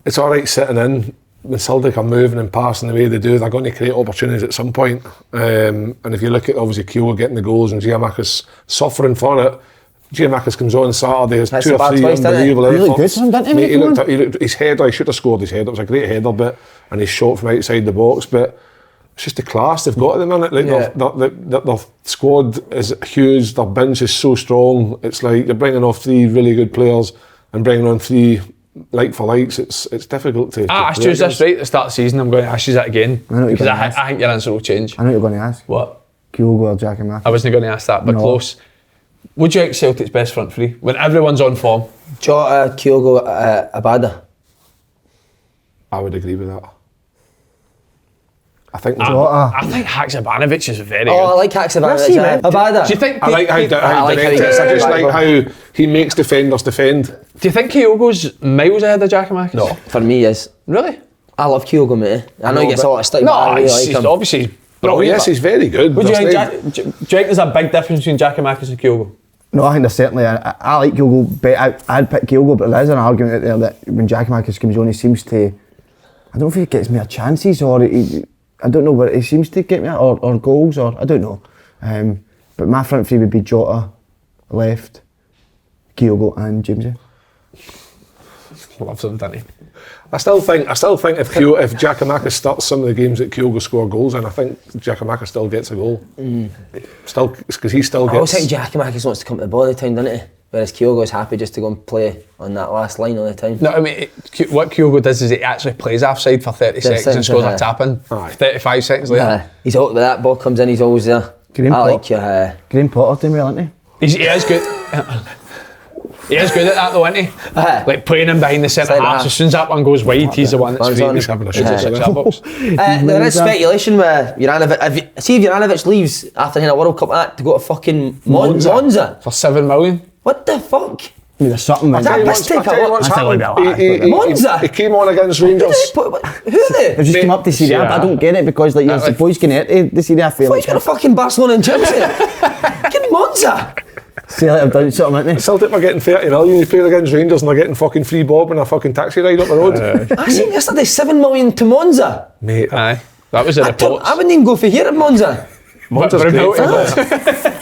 it's all right sitting in. When Celtic are moving and passing the way they do, they're going to create opportunities at some point. And if you look at obviously Kyogo getting the goals and Giamacca's suffering for it, Giamacca's comes on Saturday, has That's 2 a or bad 3 twice, didn't it? unbelievable He looked efforts. good for him, didn't he, Mate, he when he looked, his header, he should have scored his header. It was a great header, but and his shot from outside the box. But it's just the class they've got at the minute. Like their squad is huge. Their bench is so strong. It's like you're bringing off 3 really good players and bringing on 3 like for likes. It's difficult to. I asked you this right at the start of the season. I'm going to ask you that again I know what you're because gonna ask. I think your answer will change. I know what you're going to ask. What? Kyogo or Giamacca? I wasn't going to ask that, but No. close. Would you like Celtic's best front three when everyone's on form? Jota, Kyogo, Abada. I would agree with that. I think. Jota. I think Haksabanovic is very Oh, I good. like Haksabanovic. Let's see, man. Abada. Do you think? I like how I like how he direct gets I just it like back. how he makes defenders defend. Do you think Kyogo's miles ahead of Giakoumakis? No, for me, yes. Really? I love Kyogo, mate. I know he gets a lot of stick, No, but I really like he's him. obviously he's Oh brilliant. yes, he's very good. Would you There's think no- do you think there's a big difference between Giakoumakis and Kyogo? No, I think there's certainly. I like Kyogo, but I'd pick Kyogo, but there is an argument out there that when Giakoumakis comes on, he seems to. I don't know if he gets more chances or I don't know what he seems to get me or goals or I don't know. But my front three would be Jota, left, Kyogo and Jamesy. Loves him, doesn't he? I still think if Giakoumakis starts some of the games that Kyogo score goals in, I think Giakoumakis still gets a goal. Still, because he still I always gets. think Giakoumakis wants to come to the ball all the time, doesn't he? Whereas Kyogo's happy just to go and play on that last line all the time. No, I mean, what Kyogo does is he actually plays offside for 30 seconds and scores a tap in. Aye. 35 seconds later. He's out with that ball comes in, he's always there. Graham I like Graham Potter doing well, isn't he? He is good. He is good at that though, isn't he? Like playing him behind the centre Centre half. half. As soon as that one goes wide, he's the one that's One's free. on. He's having a shoot Yeah. at six box. There is speculation with Juranovic. See if Juranovic leaves after hitting a World Cup act to go to fucking Monza. For 7 million. What the fuck? I mean, there's something. That They've piss take I'll tell you what's That's a little happened. bit like Monza? He came on against Rangers. Who are they? just come up to Serie A, but I don't get it because like you're supposed to get into the Serie A. I feel What, he's got a fucking Barcelona and Chelsea? Get Monza. Celtic have done something, haven't they? Celtic were getting 30 million. He played against Rangers and they're getting fucking free bob and a fucking taxi ride up the road. I seen yesterday 7 million to Monza. Mate, Aye. That was a report. I wouldn't even go for here at Monza. Monza's But great.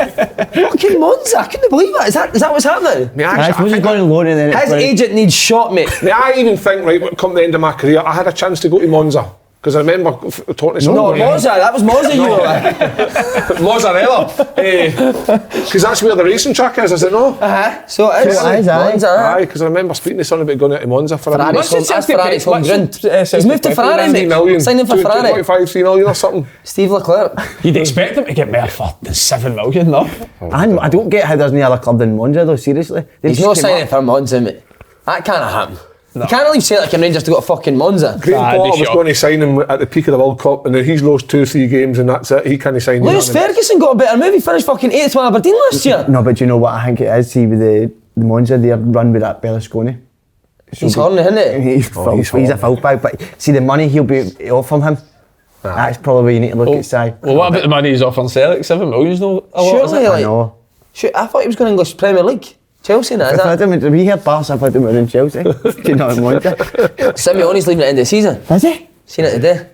Fucking Monza. I couldn't believe it. Is that what's happening? Mate, I actually, suppose he's going on loan and then His agent needs shot, mate. Mate, I even think, right, come the end of my career, I had a chance to go to Monza. Because I remember talking to No, someone. Monza. That was Monza you were like. Mozzarella. Because that's where the racing track is it no? So it is. So it is, aye. Monza. Aye, because I remember speaking to someone about going out to Monza for Ferrari's a What's home, it that's Celtic Ferrari's pay? home ground. What's He's moved to Celtic pay? Ferrari, 3 mate. million. Signing for Ferrari. 2.5, 3 million or something. Steve Leclerc. You'd expect him to get more for than 7 million, no? And I don't get how there's no other club than Monza though, seriously. They He's just not came signing up- for Monza, mate. That can't happen. You can't leave Celtic and Rangers to go to fucking Monza. Graham I'd be Potter was shocked. going to sign him at the peak of the World Cup and then he's lost 2-3 games and that's it. He can't sign you. Lewis Ferguson got a better move. He finished fucking 8th with Aberdeen last year. No, but you know what I think it is? See, with the the Monza, they run with that Berlusconi. He's horny, isn't he? He's a foul bag, but see the money he'll be offering him. That's probably where you need to look at side. Well, what about the money he's offering Celtic? 7 million's no a lot, is it? Surely, I know. I thought he was going to English Premier League. Chelsea, now, is If I that? didn't, we heard Barca, if I didn't win in Chelsea. Do you know what I mean? Simeone's leaving at the end of the season. Is he? Seen it today.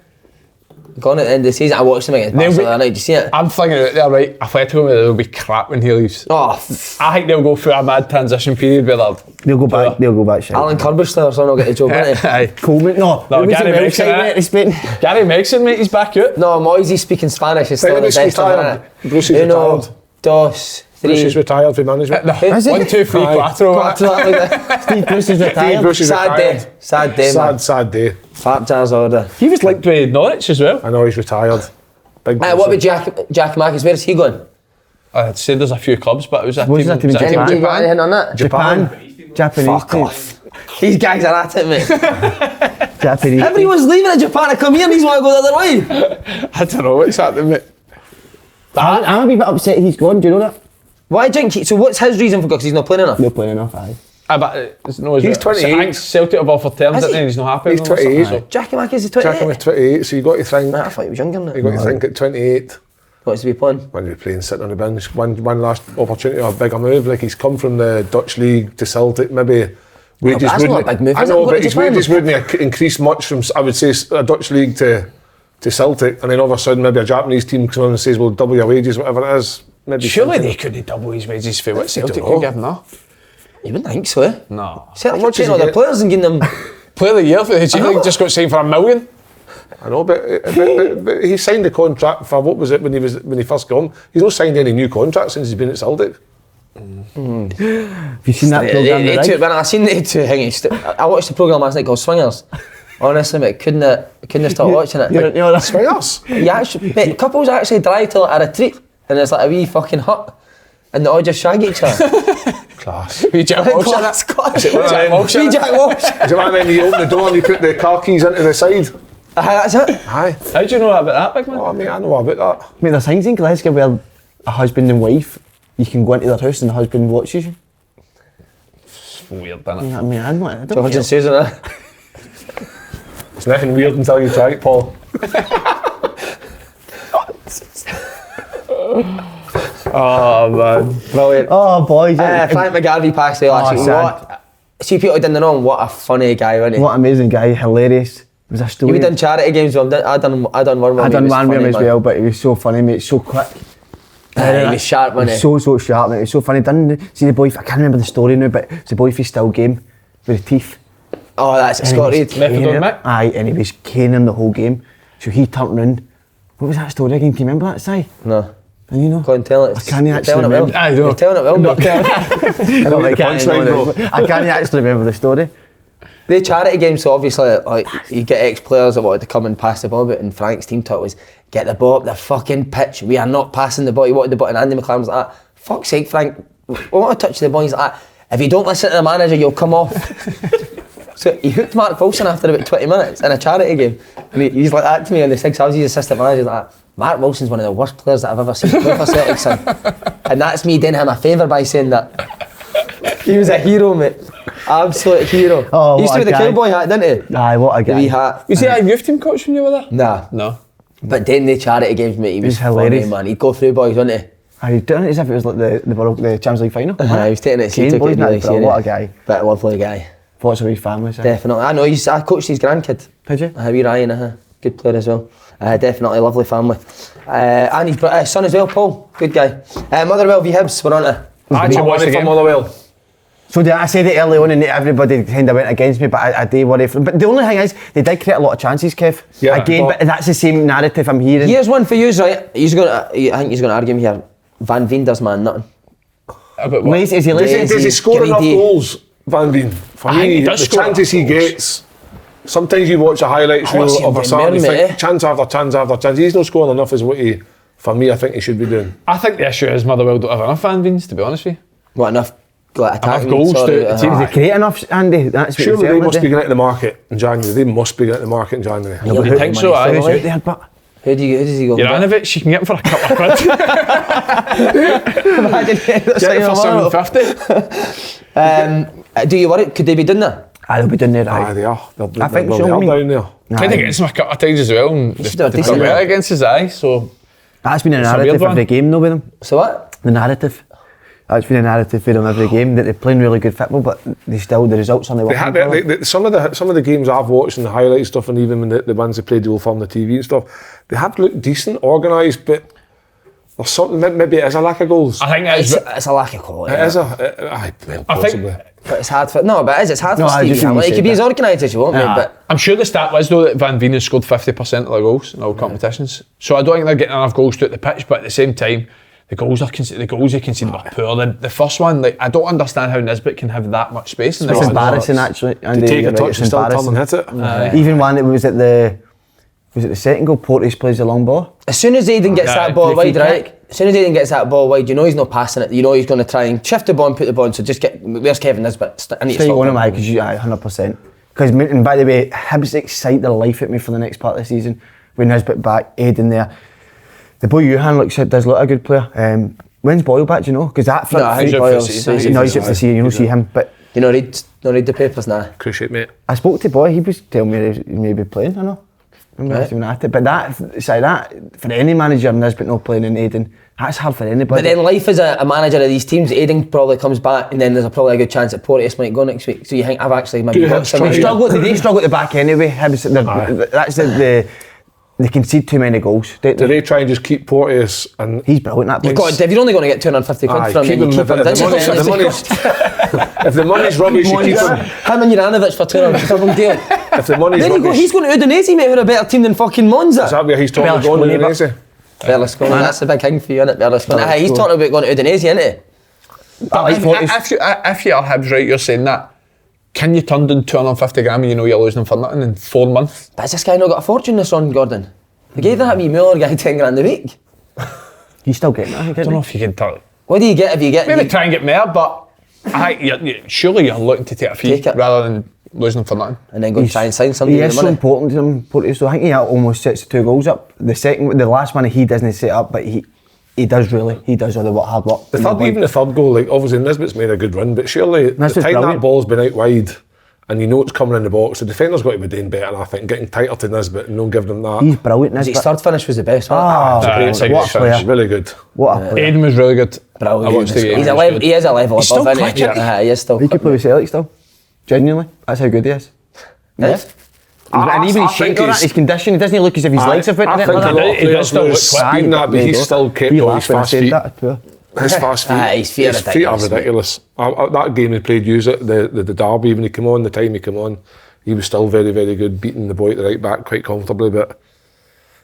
Gone at the end of the season. I watched him against Barcelona. Did you see it? I'm thinking out there, right, Atletico will be crap when he leaves. Oh, I think they'll go through a mad transition period where They'll go back, shit. Alan Kirby's or something will get the job, won't he? Aye. Coleman, no. Gary Megson, Gary Megson, mate, he's back out. No, Moisey speaking Spanish is still the Bruce best retired. of Bruce is Uno, retired. dos, Bruce three. is retired for management. Is he? 1, 2, 3, Aye. quattro. Steve Bruce is retired. Bruce is Sad retired. day. Sad day, man. Sad day. Fat jazz order. He was linked with Norwich as well. I know he's retired. Big What person. about Jack Mackis? Where's he going? I'd say there's a few clubs, but it was a Was team. that team in was a Japan? Anybody got anything on that? Japan. Japanese Fuck team. off. These guys are at it, mate. Japanese. Everyone's leaving at Japan to come here and these want to go the other way. I don't know what's happening, mate. I'm a wee bit upset he's gone, do you know that? Why do you think so what's his reason for going? Because he's not playing enough? No playing enough, aye. But it's no, He's 28. I think Celtic have offered terms, Is didn't he? they? He's not happy. He's with them or 28. something. Jackie Mackis is 28. Jackie was 28, so you got to think. I thought he was younger than You that. got to think at 28. What's to be playing? When you're playing sitting on the bench, one last opportunity or a bigger move. Like he's come from the Dutch league to Celtic, maybe wages that's not wouldn't. a big move, I is it? know, What but did his you find? wages wouldn't increase much from, I would say, a Dutch league to Celtic, and then all of a sudden maybe a Japanese team comes on and says, "Well, double your wages, whatever it is." Maybe Surely something. they couldn't double his wages for what Celtic know. could give him, no? You wouldn't think so, eh? No. Celtic much could take does all he their get? players and give them. Player of the year for the Celtic just got signed for $1 million. I know, but he signed the contract for what was it when he first got him? He's not signed any new contracts since he's been at Celtic. Have you seen that programme? They The two, Rig? when I seen the two thingies, I watched the programme last night called Swingers. Honestly, mate, couldn't stop watching it. You're right. Swingers. Yeah, actually, mate, couples actually drive to like a retreat and it's like a wee fucking hut and they all just shag each other. Class. We Jack Walsh in Class, it. class. Jack Walsh in Wee it. Jack Walsh. Is it when you open the door and you put the car keys into the side? That's it. Aye. How do you know about that, big man? Oh, mate, I know about that. Mate, there's things in Glasgow where a husband and wife, you can go into their house and the husband watches you. It's weird, isn't it? I mean, I don't George care. and Susan, eh? It's nothing weird until you try it, Paul. Oh, man. Brilliant. Oh, boys. Frank McGarvey passed away last Oh, week. sad. What? See, people didn't know him. What a funny guy, wasn't he? What an amazing guy, hilarious. It was a story. We done charity games with him. I done one with him. I done He was one with him funny, as man. well, but he was so funny, mate, so quick. He was sharp, He wasn't he? was so sharp, mate. It was so funny. See the boy, I can't remember the story now, but it's the boy for Still Game with the teeth. Oh, that's And Scott he Reid. was Methadone caning- Mick? Aye, and he was caning the whole game. So he turned round. What was that story again? Can you remember that, Si? No. And you know? Go and tell it. I can't You're actually telling it well. remember. I know. You're telling it well, mate. I don't like I can't actually remember the story. The charity games, so obviously, like, you get ex-players that wanted to come and pass the ball, but and Frank's team talk was, get the ball up the fucking pitch, we are not passing the ball. He wanted the ball, and Andy McLaren was like, fuck's sake, Frank, we want to touch the ball. He's like, if you don't listen to the manager, you'll come off. So he hooked Mark Wilson after about 20 minutes in a charity game. And he's like that to me on the 6 hours, he's assistant manager, he's like, Mark Wilson's one of the worst players that I've ever seen play for Celtic, son. And that's me doing him a favour by saying that. He was a hero, mate. Absolute hero. Oh, he used to what wear a the guy. cowboy hat, didn't he? Aye, what a The wee guy. hat. Was he a youth team coach when you were there? Nah. No. But then the charity games, mate, he was He's hilarious. funny, man. He'd go through boys, wouldn't he? Aye, he done it as if it was like the Champions League final. He was taking it, so he Kane took boys, it really mate, bro, serious. what a guy. But a lovely guy. Thoughts of his family, so. Definitely. I know, I coached his grandkid. Did you? Wee Ryan, good player as well. Definitely a lovely family. And his son as well, Paul, good guy. Motherwell v Hibs, we're on to. I actually watched the for game. Motherwell. So I said it early on and everybody kind of went against me, but I do worry for them. But the only thing is, they did create a lot of chances, Kev. Yeah, Again, but that's the same narrative I'm hearing. Here's one for you, right? I think he's going to argue me here. Van Veen does man nothing. About what? Lazy, is he lazy? Does he score enough greedy. goals, Van Veen? For I think he me, does the score chances he enough goals. gets, sometimes you watch a highlights I watch reel him of a doing Saturday, you well, think mate. chance after chance after chance. He's not scoring enough as what he, for me, I think he should be doing. I think the issue is Motherwell don't have enough fan beans, to be honest with you. What, enough like, attacking goals sort to- of, to- Did they create enough, Andy? That's what Surely you're they saying, must would be getting into the market in January. They must be getting into the market in January. You think so, money aye? for He's out there, but Who does he go? Juranovic, you can get him for a couple of quid. Get him for 750. Do you worry? Could they be doing that? They'll be down there, right? Aye, they are. I think so, They I are mean- down there. Played against him a couple of times as well, and should do a they've decent done well job. against his eye, so... That's been a It's a weird narrative one. every game though with them. So what? The narrative. That's been a narrative for them every game, that they're playing really good football, but the results aren't They working had, for them. some of the games I've watched and the highlight stuff, and even when the ones they played the Old Firm on the TV and stuff, they have looked decent, organised, but there's something, maybe it is a lack of goals. I think that is... It's a lack of quality. It is well, I possibly. think... But it's hard for it's hard No, for I Stevie just wouldn't Hammond. He say could be as that. organised as you want, mate, but I'm sure the stat was though that Van Veen has scored 50% of their goals in all competitions. So I don't think they're getting enough goals throughout the pitch, but at the same time, the goals they conceded were poor. The first one, like, I don't understand how Nisbet can have that much space in It's there. embarrassing actually. To take a touch and still turn and hit it. Even one that was at the second goal, Porteous plays the long ball. as soon as Aiden gets that ball the free wide, right? As soon as Aiden gets that ball wide, you know he's not passing it. You know he's going to try and shift the ball and put the ball in. So just get, where's Kevin Nisbet? I need to Stay stop on him. him, because 100%. Because, and by the way, Hibs excite their life at me for the next part of the season. With Nisbet back, Aiden there. The boy Johan does look a good player. When's Boyle back, do you know? Because that front he's three, out for the season. he's out for the season, you don't see him. But You know, read the papers now. Appreciate, mate. I spoke to Boy, he was telling me he may be playing, I know. Right. But that, for any manager, Nisbet not playing in Aiden, that's hard for anybody. But then life as a manager of these teams, Aiden probably comes back and then there's probably a good chance that Porteous might go next week. So you think I've actually maybe Do got Hibs somebody. try? They struggle at the back anyway. That's they concede too many goals. Do they try and just keep Porteous and... He's brilliant that You've place. got, if you're only going to get 250 quid Aye, from him, keep you him. keep him. If the money's rubbish, you keep him. Him and Juranovic for 250 deal. If the money's There you go, rubbish... he's going to Udinese, mate, with a better team than fucking Monza. Is that where he's talking about going to Berlusconi, Udinese? Berlusconi, that's the big thing for you, isn't it? Berlusconi. Aye, he's talking about going to Udinese, isn't he? If you are Hibs, right, you're saying that, can you turn down 250 grand and you know you're losing them for nothing in 4 months? But has this guy not got a fortune, this Ron Gordon? They gave that wee Muller guy 10 grand a week. He's still getting that, I think, I don't know isn't if you can tell. What do you get if you get... Maybe you- try and get more, but surely you're looking to take a fee Take it. rather than losing them for nothing. and then go and try and sign he? somebody He with is the so money. important to them, Porteous, so I think he almost sets the 2 goals up. The last one he doesn't set up, but he does all the hard work. Even the third goal, like obviously Nisbet's made a good run, but surely the Nisbet's time that brilliant. ball's been out wide and you know it's coming in the box, the defender's got to be doing better, I think, getting tighter to Nisbet and not giving him that. He's brilliant, His Nisbet. third finish was the best, wasn't Ah, It's a great what finish, a player. really good. What a player. Aiden was really good. Brilliant. I watched the game. He's a He was level, good. he is a level He's above, still isn't quick, he? isn't he? He is still He could play with Celtic still. Genuinely. That's how good he is. Yeah. And even his I shape think on that, he's- his condition, he doesn't look as if his legs have went I in it. think a like lot that. of He does players still lose look quick. speed in that, but There you he's go. still kept He all laughed his when I fast said feet. that, poor. His fast feet. His feet are His feet are ridiculous, mate. ridiculous. That game he played, use it, the derby, when he came on, the time he came on, he was still very, very good, beating the boy at the right back quite comfortably. But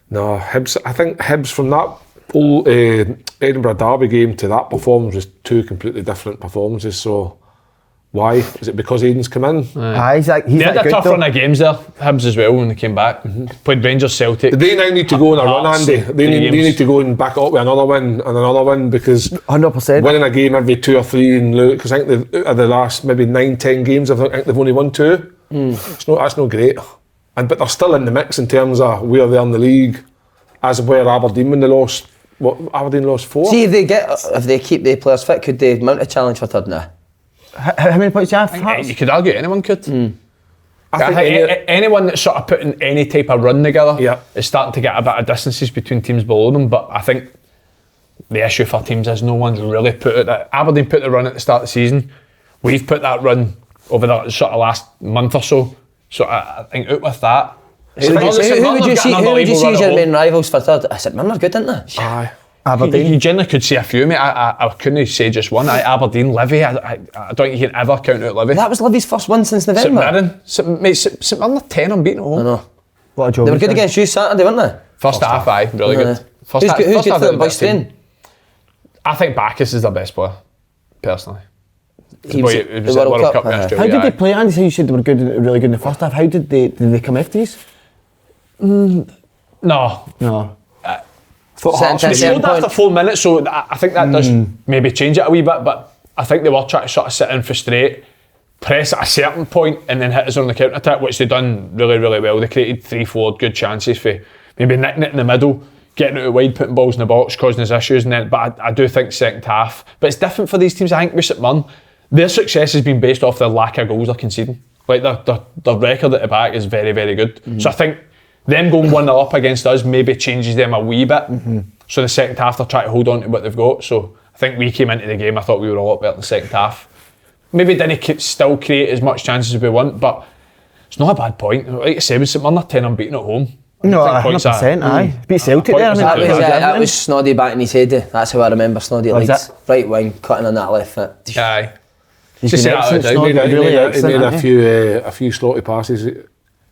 no, Hibs, I think Hibs from that whole Edinburgh derby game to that performance was 2 completely different performances. So why? Is it because Aiden's come in? Aye, he's They had that a good tough though. run of games there, Hibs as well, when they came back. Played Rangers, Celtic. Do they now need to go on a run, Hearts, Andy? They three need games. to go and back up with another win and another win, because 100%. winning a game every 2 or 3 and lose, because I think out of the last maybe 9-10 games, I think they've only won 2. That's not great. But they're still in the mix in terms of where they are in the league, as of where Aberdeen, when they lost, Aberdeen lost 4? See, if they keep the players fit, could they mount a challenge for third now? How many points do you have? Hearts? You could argue anyone could. I think Anyone that's sort of putting any type of run together Yeah. is starting to get a bit of distances between teams below them. But I think the issue for teams is no one's really put it. Aberdeen put the run at the start of the season. We've put that run over the sort of last month or so. So I think out with that. Who would you see as your main rivals for third? I said, man, they're good, didn't they? Aye. Aberdeen. You generally could see a few, mate. I couldn't say just one. Aberdeen, Livy. I don't think you can ever count out Livy. That was Livy's first win since St November. Mirren. St Mirren are 10 unbeaten at home. I know. What a job They were he's good done. against you Saturday, weren't they? First half, aye, really good. First Who's half- good first half for they the were boys better team. Spain? I think Bacchus is their best player, personally. He was at It the was at World Cup. in aye. Australia. How did aye. they play? Andy said you said they were good, really good in the first half. How did they come after you? No. No. Thought Set- Hearts set- was- set- Scored after 4 minutes, so I think that does maybe change it a wee bit, but I think they were trying to sort of sit and frustrate, press at a certain point and then hit us on the counter-attack, which they done really, really well. They created 3-4 good chances for maybe nicking it in the middle, getting out wide, putting balls in the box, causing us issues, and then. But I do think second half. But it's different for these teams. I think with St Mirren, their success has been based off the lack of goals they're conceding. Like their record at the back is very, very good. So I think them going 1-0 up against us maybe changes them a wee bit. So the second half they're trying to hold on to what they've got. So I think we came into the game, I thought we were a lot better in the second half. Maybe didn't still create as much chances as we want, but it's not a bad point. Like I said, with St Mirren, they're 10 unbeaten at home. No, 100%, aye. Beat Celtic there. That was Snoddy back in his head. That's how I remember Snoddy at Leeds. Right wing, cutting on that left foot. Aye. He's been excellent, He Snoddy, really excellent. He made a few slotty passes.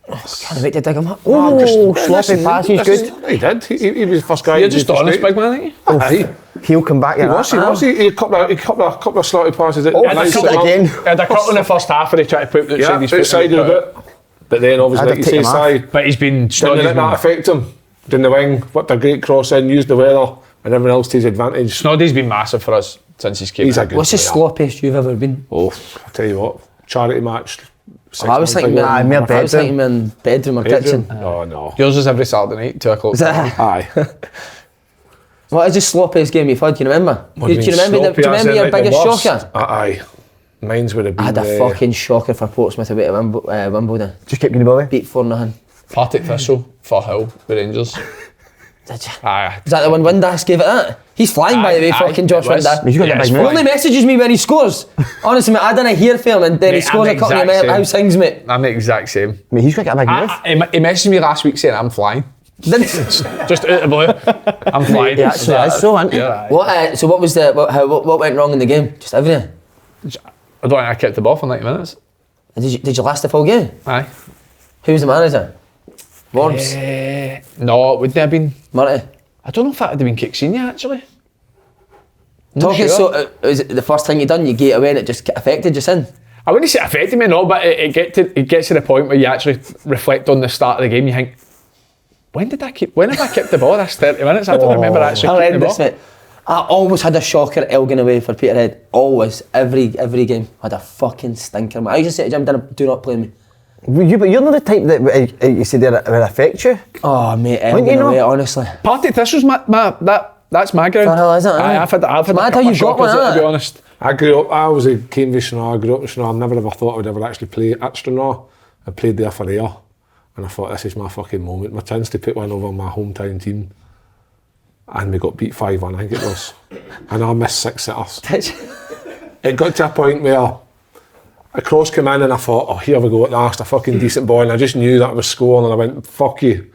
Can't wait to dig him up. Oh, sloppy passes, good. He did. He was the first guy. You're just honest, big man, ain't you? Aye. He'll come back. He was. He a couple of slotty passes. Oh, nice again. Had a couple in the first half where he tried to put it outside his foot. Outside of it. But then obviously, like you say, side. But he's been. Didn't let that affect him. Down the wing, whipped a great cross in, used the weather, and everyone else to his advantage. Snoddy's been massive for us since he's came. He's a good What's the player. sloppiest you've ever been? Oh, I'll tell you what, charity match. I was thinking in bedroom or kitchen. Oh no. Yours is every Saturday night, 2 o'clock. Is that? Aye. What is the sloppiest game you've had? Do you remember? Do you remember your biggest shocker? Aye. Mine's would have been. I had a fucking shocker for Portsmouth away to Wimbledon. Just keep getting the ball. Beat 4-0. Partick Thistle, Firhill, the Rangers. Did you? Aye. Is that the one Windass gave it that? He's flying by the way, fucking Josh Windass. He's got a big He move. only messages me when he scores. Honestly, mate, I didn't hear from him and then he Mate, scores I'm a couple the of exact house things, mate. I'm the exact same. Mate, he's got a big move. He messaged me last week saying I'm flying. Just out of the blue. I'm flying. Yeah, actually, that's so, isn't it? Yeah, What? So what was the what went wrong in the game? Just everything. I don't think I kept the ball for 90 minutes. Did you last the full game? Aye. Who was the manager? Worms. No, it wouldn't have been. Murray. I don't know if that would have been Kicksenia actually. Talking so, is it the first thing you done? You get away and it just affected you sin? I wouldn't say it affected me, no, but it gets to the point where you actually reflect on the start of the game. You think, when have I kept the ball this 30 minutes? I don't remember actually keeping the ball. Mate. I always had a shocker at Elgin away for Peterhead. Always, every game. I had a fucking stinker. I used to say to Jim, do not play me. But you're not the type that you said that would affect you. Oh mate, Elgin away, honestly. Partick Thistle's that's my ground. Firhill, is it? Aye, I've had mad how you got one, to be honest. I grew up. I was a Cambridge Stranraer. I grew up in Stranraer. I never ever thought I would ever actually play at Stranraer. I played there for a year, and I thought this is my fucking moment, my chance to put one over my hometown team. And we got beat 5-1, I think it was. And I missed 6 sitters. It got to a point where a cross came in and I thought, oh, here we go at last, a fucking decent ball. And I just knew that I was scoring and I went, fuck you.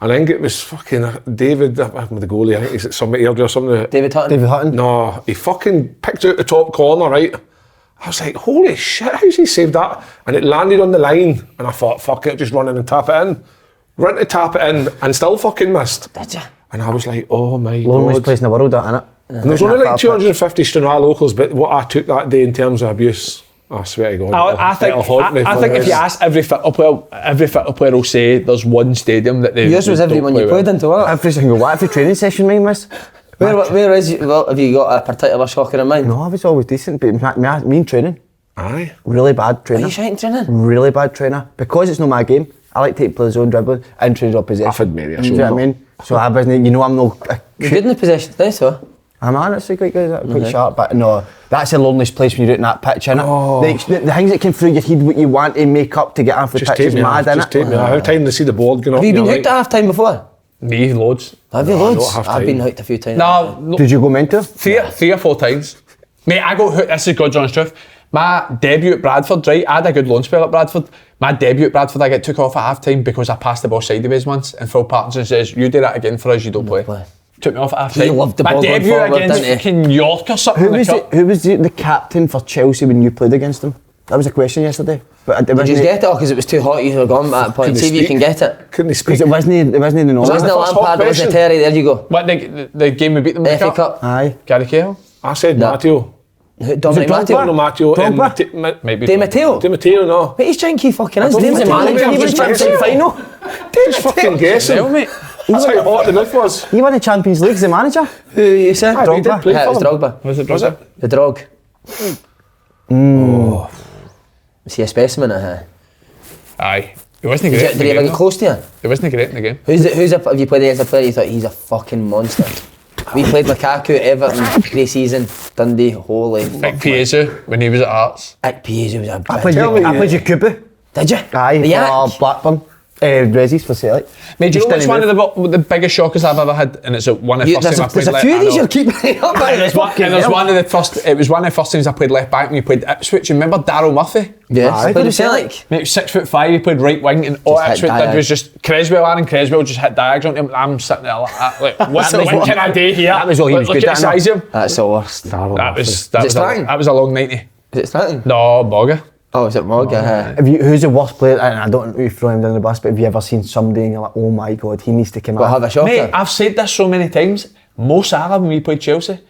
And I think it was fucking David, the goalie, I think he's at Summit Airdrie or something. David Hutton? No, he fucking picked out the top corner, right? I was like, holy shit, how's he saved that? And it landed on the line and I thought, fuck it, just run in and tap it in. Run to tap it in and still fucking missed. Did you? And I was like, oh my Loneliest God. place in the world, that, innit? And there was only like 250 Stranraer locals, but what I took that day in terms of abuse, I swear to God. I think if you ask every football player will say there's one stadium that they. Yours was everyone you played into, what? Every single one, every training session mine was. Where is you? Well, have you got a particular shocker in mind? No, I was always decent, but me in training. Aye. Really bad trainer. Are you shite in training? Really bad trainer. Because it's not my game, I like to take players on dribbling and trade up possession. I've had maybe a Do you know what I mean? So I wasn't, I'm no... You're good in the possession today, so? I'm honestly quite good, quite sharp, but no, that's the loneliest place when you're out in that pitch, innit? Oh. The things that come through your head, what you want to make up to get off the pitch is mad, innit? Just take me out. How time to see the board going up? Have you been hooked at half time before? Me, loads. Have you No, loads? not half I've time. been hooked a few times. No, Did you go mental? three or 4 times. Mate, I got hooked, this is God's honest truth. My debut at Bradford, right, I had a good loan spell at Bradford. My debut at Bradford, I got took off at half time because I passed the ball sideways once and Phil Parkinson says, you do that again for us, you don't play. Took me off at half time. He loved the my ball going debut forward, against didn't he? fucking York or something. Who was the captain for Chelsea when you played against them? That was a question yesterday. But Did you get it or because it was too hot you were gone at that point? Couldn't See if you speak. can get it. Couldn't he speak? Because it wasn't in the normal. It wasn't the first hot Lampard, it was question. Terry, there you go. What, the game we beat them in FA the Cup. Aye. Gary Cahill? I said No. Matteo. Dominic Matteo. No, Matteo. Drogba? Maybe. Di Matteo. Di Matteo, no. But he's janky fucking is. don't Name's a think manager. I'm He was just Champions guessing. League final. Just fucking guessing. Mate. That's how hot the mouth was. He won the Champions League as a manager. Who you said? Aye, but he did Drogba. play Yeah, it for was them. Drogba. Was it Was Drogba? it? The Drog. Was he a specimen at her? Aye. He wasn't great in Did the he ever game. get close to you? He wasn't great in the game. Have you played against a player you thought he's a fucking monster? We played Lukaku at Everton pre-season, Dundee, holy fuck. Piezu, when he was at Hearts. Piezu was a I played Yakubu. Did you? Aye, The Ajax? for Blackburn. Resi's for Celtic. Mate, do you know what's Just one didn't of the biggest shockers I've ever had? And it's one of the first times I played There's a few of these you're keeping up And it was one of the first times I played left back when we played Ipswich. You remember Daryl Murphy? Yes, Aye. played with Celtic. Mate, he was 6'5", he played right wing, and all hit Ipswich did was just Aaron Creswell just hit diagonal. I'm sitting there like that, like, what can I do here? That was all he was Look good at at, the size of him. That's the worst. That was a long 90. Is it Stanton? No, Bogger. Oh, is it Morgan? Who's the worst player? And I don't know if you throw him down the bus, but have you ever seen somebody and you're like, oh my god, he needs to come Well, out? have a shocker. Mate, I've said this so many times. Mo Salah, when we played Chelsea,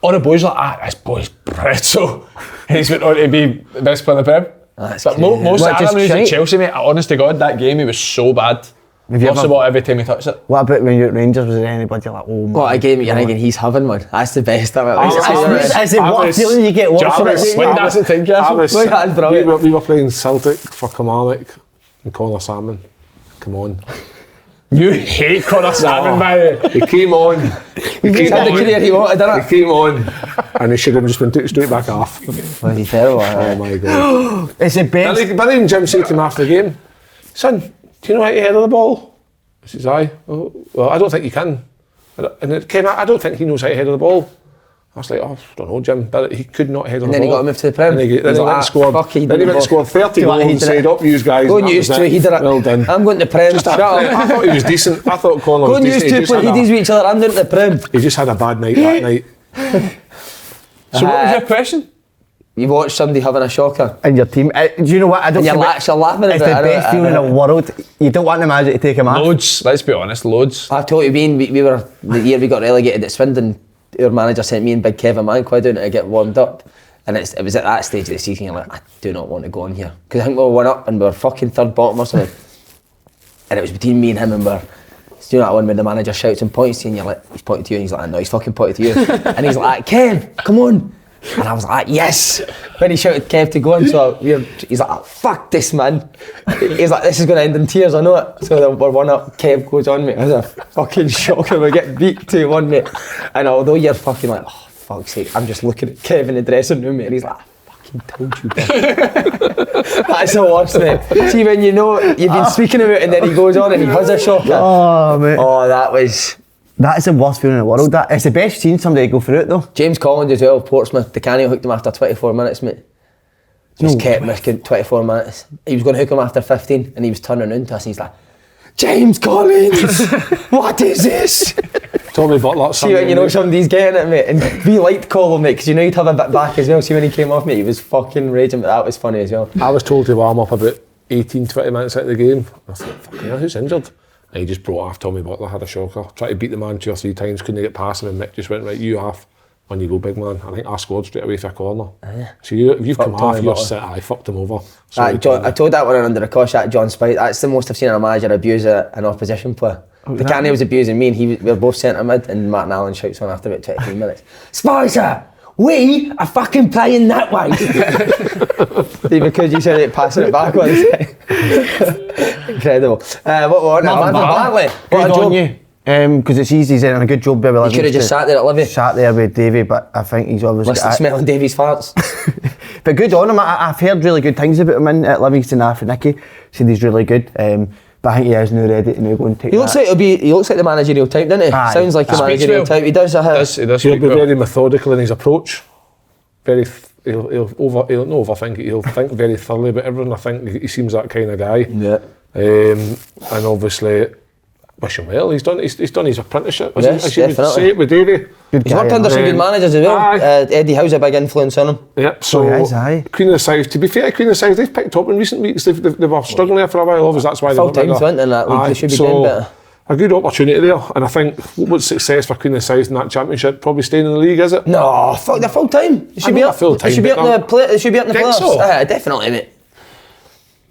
all the boys were like, this boy's pretzel. And he's went on to be the best player in the Prem. That's But Mo crazy. Salah, just when he was at shite? Chelsea, mate, honest to God, that game, he was so bad. Have you Lost the ever- ball every time he touched it. What about when you're at Rangers? Was there anybody like, oh my What a game you're god. thinking he's having one. That's the best of it. Is it what feeling you get worse from it? When that's the thing, Look, that's brilliant. we were playing Celtic for Kilmarnock and Connor Salmon. Come on. You hate Connor Salmon, by the way. He came on. He's had the career he wanted, didn't He came on and he should have just been took straight back off. he? Was he terrible? Oh my god. It's the best. But then Jim said to him after the game, son, do you know how to header the ball? I says, aye. Oh, well, I don't think you can. And it came out, I don't think he knows how to header the ball. I was like, oh, I don't know, Jim, but he could not header the ball. And then he got moved to the Prem. Then he He's went like, and scored. fuck, he Then he didn't went and scored 30 Do you like goals he and did said, it? up you guys. Go and that news was to it. he did it. Well done. I'm going to the Prem. Shut up. I thought he was decent. I thought Connor Go was news decent. to He just play had he's with each other. I'm doing it at the Prem. he just had a bad night that night. So what was your question? You watch somebody having a shocker. In your team. Do you know what? I don't And you're think actually laughing it's about the it. best feeling in the world. You don't want the manager to take him out. Loads, let's be honest, loads. I've told you, we were, the year we got relegated at Swindon, our manager sent me and Big Kevin Manquin down to get warmed up. And it was at that stage of the season, you're like, I do not want to go on here. Because I think we were 1 up and we were fucking third bottom or something. And it was between me and him, and we're, do you know that one where the manager shouts and points to you and you're like, he's pointing to you, and he's like, no, he's fucking pointing to you. And he's like, Kev, come on. And I was like, yes. When he shouted Kev to go on, so he's like, oh, fuck this, man. He's like, this is going to end in tears, I know it. So we're 1 up, Kev goes on, mate. It was a fucking shocker. We get beat 2-1, mate. And although you're fucking like, oh, fuck's sake, I'm just looking at Kev in the dressing room, mate, and he's like, I fucking told you, bro. That's the worst, mate. See, when you know you've been speaking about it and then he goes on and he has a shocker. Oh, mate. Oh, that was... That is the worst feeling in the world. That it's the best seeing somebody go through it though. James Collins as well, Portsmouth. The Canny hooked him after 24 minutes, mate. Just kept missing 24 minutes. He was going to hook him after 15 and he was turning around to us and he's like, James Collins, what is this? Tommy Butler. See when you know somebody's getting it, mate. And we liked Colin, mate, because you know he'd have a bit back as well. See when he came off, mate, he was fucking raging, but that was funny as well. I was told to warm up about 18-20 minutes out of the game. I thought, fucking hell, who's injured? And he just brought off Tommy Butler, had a shocker. Tried to beat the man 2 or 3 times, couldn't get past him, and Mick just went, right, you off. On you go, big man. I think I scored straight away for a corner. So if you've come off, you're set, I fucked him over. I told that one under the cosh, that John Spite. That's the most I've seen a manager abuse an opposition player. The Canny was abusing me, and we were both centre mid, and Martin Allen shouts on after about 23 minutes. Spicer, we are fucking playing that way. See, because you said it, passing it backwards. Incredible. What Marvin Bartley? What a job. Because it's easy, he's done a good job there with He could have just sat there at Livy. Sat there with Davie, but I think he's obviously... Listen, smelling Davies' farts. But good on him. I've heard really good things about him in at Livingston after Nicky. Said he's really good. But I think he is now ready to now go and take He looks like the managerial type, doesn't he? Aye. Sounds like a managerial type. He does. He does He'll speak be well. very methodical in his approach. He'll not overthink it. He'll think very thoroughly about everything. I think he seems that kind of guy. Yeah. And obviously, wish him well. He's done his apprenticeship. Yes, as you would definitely. say it with Davie. He's worked under some good managers as well. Aye. Eddie Howe's a big influence on him. Yep. So he is, aye. Queen of the South. To be fair to Queen of the South, they've picked up in recent weeks. They were struggling there for a while. Obviously, that's why Full time's went in that league. They should be doing better. A good opportunity there, and I think what's success for Queen of the South in that championship? Probably staying in the league, is it? No, fuck, they're full time. They should I be know up. they're full-time, They should be up in but the play. They should be up in the Think playoffs. so? Definitely, mate.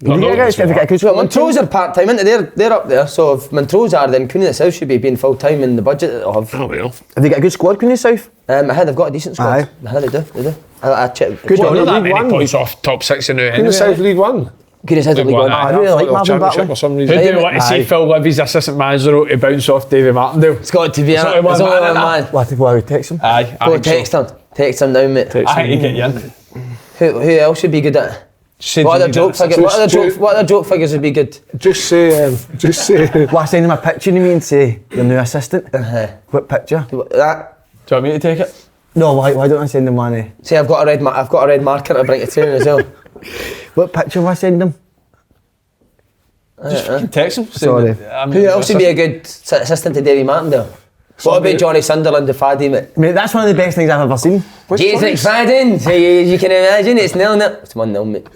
If you get a good Well, Montrose are part time, they're up there. So if Montrose are, then Queen of the South should be being full time in the budget that they'll have. Oh well. Have they got a good squad, Queen of the South? They've got a decent squad. Aye. They do. I checked. Good Well, on not them. that League many One. points off top 6 in there Queen of the anyway. South League One. Could have said League One, I really like Marvin Championship Bartley. for some Who reason. do you want to see Phil Livy's assistant manager to bounce off Davy Martindale? It's got to be There's a only one man in man. What if we text him? Aye, I Go think text so. him. Text him down, mate. I think he'd get you in. Who else would be good at it? Said What you other need joke an figures? assistant. What other joke figures would be good? Just say. Well, I send him a picture of me and say, your new assistant. What picture? That. Do you want me to take it? No, why don't I send him one? Say I've got a red marker to bring to training as well. What picture will I send him? Just fucking text him. Sorry. Who else would be a good assistant to Davy Martindale? What about Johnny Sunderland, the Faddy, mate? Mate, that's one of the best things I've ever seen. James McFadden, so you can imagine it's 0-0. It's 1-0, mate.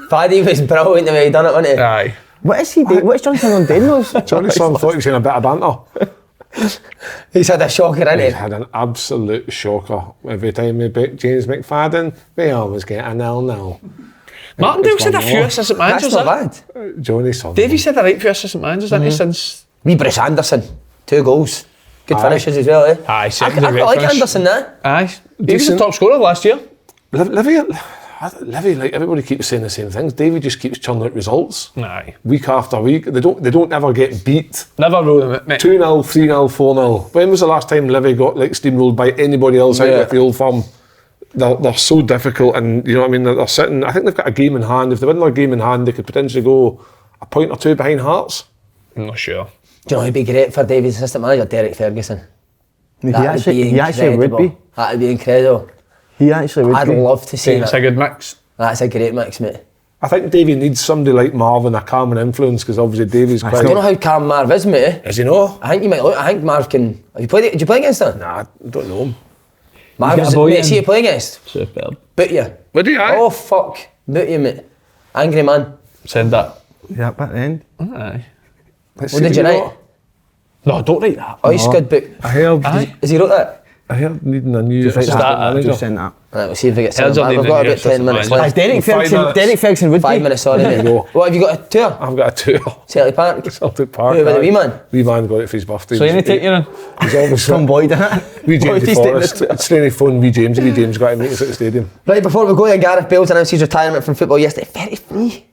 Faddy was brilliant the way he done it, wasn't he? Aye. What is he doing? What's Johnny Sunderland doing those? Johnny Son thought he was in a bit of banter. He's had a shocker, hasn't He he? had an absolute shocker. Every time we beat James McFadden, we always get a 0-0. Martindale's had a few assistant managers. That's not bad. Johnny Son. Davy's had a right few assistant managers, hasn't he, since... Wee Bruce Anderson, 2 goals. Good Aye. finishes as well, eh? Aye, I secondary like finish. Anderson, that. Aye. He was the Decent. top scorer last year. Livy, like everybody keeps saying the same things. Davy just keeps churning out results. Aye. Week after week. They don't ever get beat. Never rule them, mate. 2-0, 3-0, 4-0. When was the last time Livy got like steamrolled by anybody else out at the Old Firm? They're so difficult, and you know what I mean. They're sitting. I think they've got a game in hand. If they win their game in hand, they could potentially go a point or two behind Hearts. I'm not sure. Do you know who'd be great for Davy's assistant manager? Derek Ferguson. He actually would be. That'd be incredible. He actually would I'd be. love to see It's a that. good mix. That's a great mix, mate. I think Davy needs somebody like Marvin, a calming influence, because obviously Davy's I don't know quite. how calm Marv is, mate. Is he no? I think you might look. I think Marv can. Have you played? Did you play against him? Nah, I don't know him. Marv got a was. boy Mate, in. see you play against. Superb. Boot you. Would he? Aye. Oh fuck. Boot you, mate. Angry man. Send that. Yeah, back then. Aye. Let's What see did you what write? got. No, don't write that. Oh, you good book. I heard. Aye. Has he wrote that? I heard needing a new Just assistant just manager. send that. Right, we'll see if we get Heads some. up, We've need got a new about 10 minutes assistant left. Derek 5 Ferguson. minutes. Derek Ferguson would 5 be. minutes, sorry, mate. go. What have you got a tour? I've got a tour. Celtic Park. Celtic Park. Who, with the aye. wee man? Wee man got it for his birthday. So you need to take you in. He's always Some boy done it. Wee James Boy, Forrest. It's Straney phone Wee James. Wee James got to meet us at the stadium. Right, before we go there, Gareth Bale's announced his retirement from football yesterday. 33.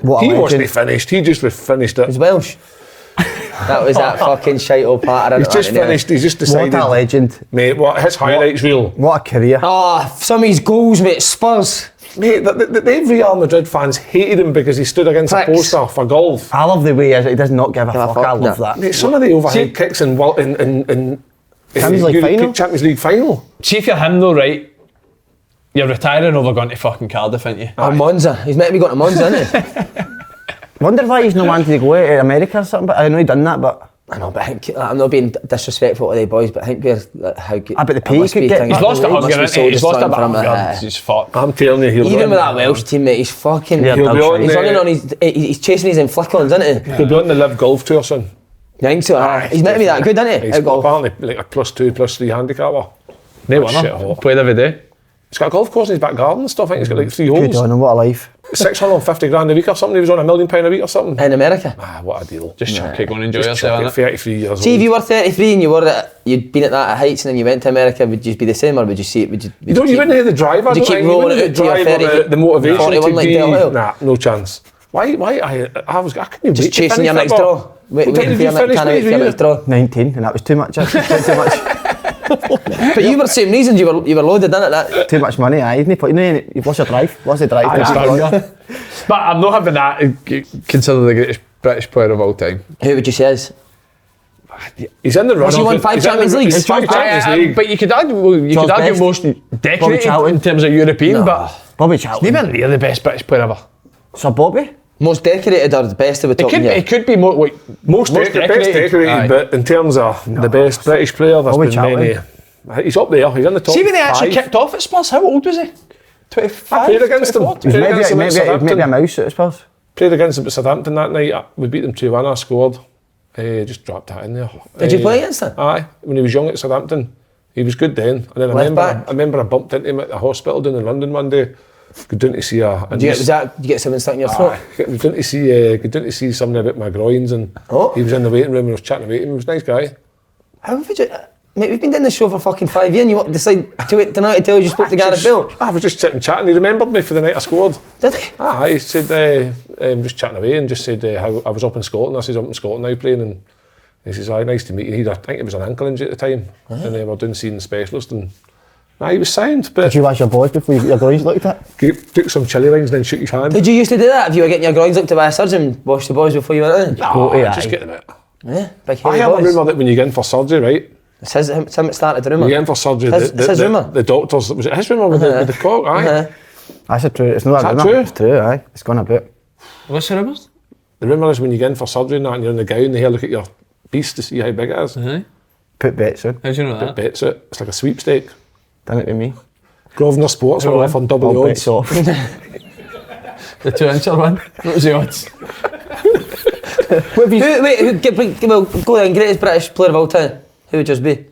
What a He wasn't legend. finished. He just finished it. He's Welsh. That was that fucking shite old patter. He's just finished. He's just decided. What a legend. Mate, what his highlights reel. What a career. Oh, some of his goals, mate. Spurs. Mate, the Real Madrid fans hated him because he stood against a Pricks. poster for golf. I love the way he does not give a fuck. I love no. that. Mate, some of the overhead kicks in Champions League final? Champions League final. See if you're him though, right? You're retiring over going to fucking Cardiff, aren't you? Oh, Monza. He's meant to be going to Monza, isn't he? Wonder why he's not wanted to go to America or something, but I know he done that, but I know, but I think, I'm not being disrespectful to the boys, but I think we're like, how good. I bet the it pay must could be get- thing- He's He's lost a it must hunger, be hasn't so he? He's lost a disappointing for him, hunger. He's fucked. I'm telling you, he'll Even be with on that Welsh team, mate, he's fucking. Yeah, He'll be on he's the- running on his. He's chasing his inflicklins, isn't he? He'll be on the Live Golf Tour soon. You think so? He's meant to be that good, isn't he? He's At golf. apparently like a +2, +3 handicapper. No Shit winner. hot. Played every day. He's got a golf course in his back garden and stuff. I think he's got like 3 good holes. on him, what a life. 650 grand a week or something. He was on £1 million a week or something. In America. Ah, what a deal. Just chuck it, go and enjoy Just chuck yourself, it, innit? 33 years See, if old. you were 33 and you'd been at that at heights and then you went to America, would you be the same, or would you see it? Would you? You wouldn't have the drive. Would you keep rolling it to your 30, the motivation 41 to like be. Del Hill? Nah, no chance. Why? I couldn't wait Just to chasing finish your next football. draw. What time Waiting did for your you finish, can't wait mate, for your were next draw. 19, and that was too much. Too much. But you were the same reasons. You were loaded, didn't it? That. Too much money, aye. You've lost your drive. What's the drive? But I'm not having that considered the greatest British player of all time. Who would you say is? He's in the run. Has he won 5 Champions Leagues? He's 5 Champions League. But you could argue, Charles Best. most decorated Charlton. in terms of European, but Bobby he's Charlton. never near the best British player ever. Sir Bobby? Most decorated or the best of the It top? could, it could be more, like, Most best decorated, Aye. but in terms of the best British player, there's Bobby been Charlton. many. He's up there. He's in the top. See when they actually 5. kicked off at Spurs, how old was he? 25? I played against him. 24? Played against him at Maybe a Southampton. mouse, I suppose. Played against him at Southampton that night. We beat them 2-1. I scored. Just dropped that in there. Did you play against him? Aye, when he was young at Southampton. He was good then. And then Left back? I remember I bumped into him at the hospital down in London one day. Go down to see a. Did you get something stuck in your throat? Go down to see something about my groins, and Oh. he was in the waiting room and I was chatting about him. He was a nice guy. How would you? Mate, we've been doing this show for fucking 5 years and you decide tonight to tell you spoke to Gareth Bale. I was just sitting chatting. He remembered me for the night I scored. Did he? He said, just chatting away and just said how I was up in Scotland. I said, up in Scotland now playing. And he says, nice to meet you. I think it was an ankle injury at the time. And they were doing seeing the specialist. And he was signed. But Did you wash your boys before your groins looked at? took some chili lines and then shook his hand. Did you used to do that? If you were getting your groins looked at by a surgeon, wash the boys before you went in? Just get them out. Yeah, big I hairy have a boys. rumour that when you get in for surgery, right? It's him that started the rumour. When you get in for surgery, It's his rumour. the doctors, was it his rumour with the cock? Aye. That's a true. It's not Is that a rumour. true? It's true, aye. It's gone a bit. What's the rumours? The rumour is when you get in for surgery and that and you're in the gown, they look at your beast to see how big it is. Put bets on. How do you know Put that? bets it. It's like a sweepstake. Done it with me. Grosvenor Sports were offering double All the bets odds. off. The 2-incher one? What was the odds? Who go then, greatest British player of all time? Who would yours be?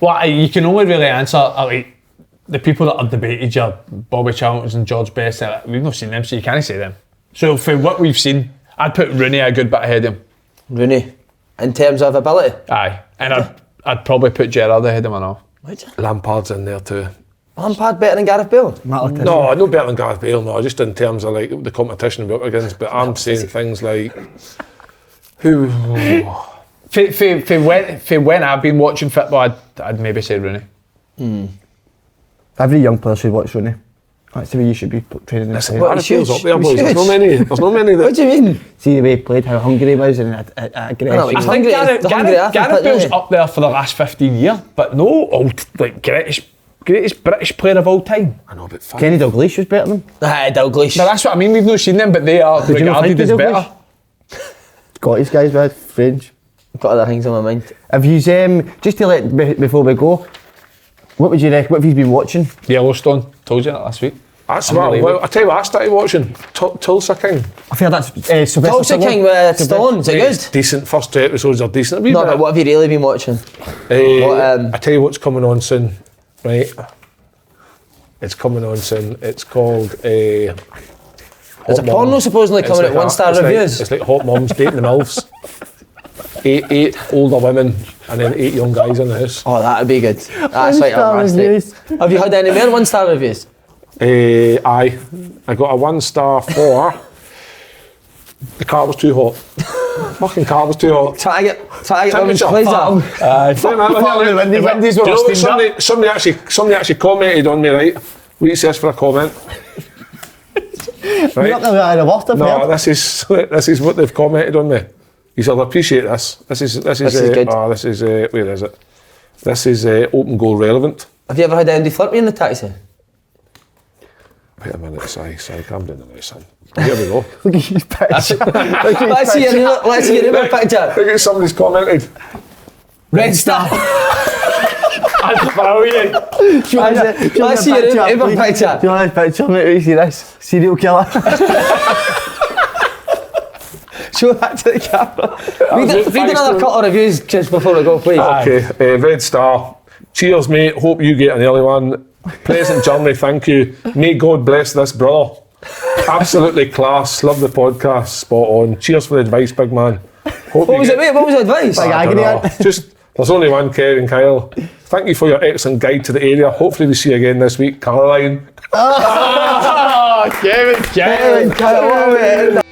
Well, you can only really answer like the people that are debated, your Bobby Charltons and George Best. We've not seen them, so you can't say them. So for what we've seen, I'd put Rooney a good bit ahead of him. Rooney. In terms of ability? Aye, and I'd probably put Gerrard ahead of him now. Lampard's in there too. Lampard better than Gareth Bale? No, no better than Gareth Bale, no, just in terms of like the competition we're up against. But I'm saying things like who For when I've been watching football, I'd maybe say Rooney. Every young player should watch Rooney. That's the way you should be training this. Gareth Bale's up there, boys. There's no many that What do you mean? See the way he played, how hungry he was, and aggression. I think The hungry Gareth athlete, Bale's isn't he? up there for the last 15 years, but no old like greatest British player of all time. I know, but Kenny Dalglish was better than him. Aye, Dalglish. Now that's what I mean. We've not seen them, but they are Did you not regarded think as he better. Scottish guys, bad French. Got other things on my mind. Have you just to let before we go? What would you reckon? What have you been watching? Yellowstone. Told you that last week. that's well, I tell you what I started watching Tulsa King. I feel that's Sylvester Tulsa Stallone. King with Stallone, is it good? Decent, first 2 episodes are decent. No, but what have you really been watching? I tell you what's coming on soon, right? It's coming on soon. It's called There's a porno supposedly coming at 1-star reviews. It's like Hot Mums dating the MILFs. Eight older women and then 8 young guys in the house. Oh, that'd be good. That's like One-star a reviews. Have you had any more 1-star reviews? Aye. I got a 1-star for the car was too hot. Fucking car was too hot. Try to get women's Temperature. pleasure. The windies were Do you know what, steamed up. somebody actually commented on me, right? We says for a comment. You're not the worst I've No, heard. this is what they've commented on me. You said, I'll appreciate this. This is good. Where is it? This is open goal relevant. Have you ever had Andy Flirty in the taxi? Wait a minute, sorry, calm down now, son. Here we go. Look at his picture. Let's see your Uber picture. Look at somebody's commented. Red Star. That's brilliant. Let's see your Uber picture. Do you want this picture, mate? You see this? Serial killer. Show that to the camera. Read another couple of reviews just before we go, please. Okay, Red Star. Cheers, mate. Hope you get an early one. Pleasant journey, thank you. May God bless this brother. Absolutely class. Love the podcast. Spot on. Cheers for the advice, big man. What was it, mate? What was the advice? I don't know. Just, there's only one, Kevin Kyle. Thank you for your excellent guide to the area. Hopefully we see you again this week, Caroline. Kevin. Kyle,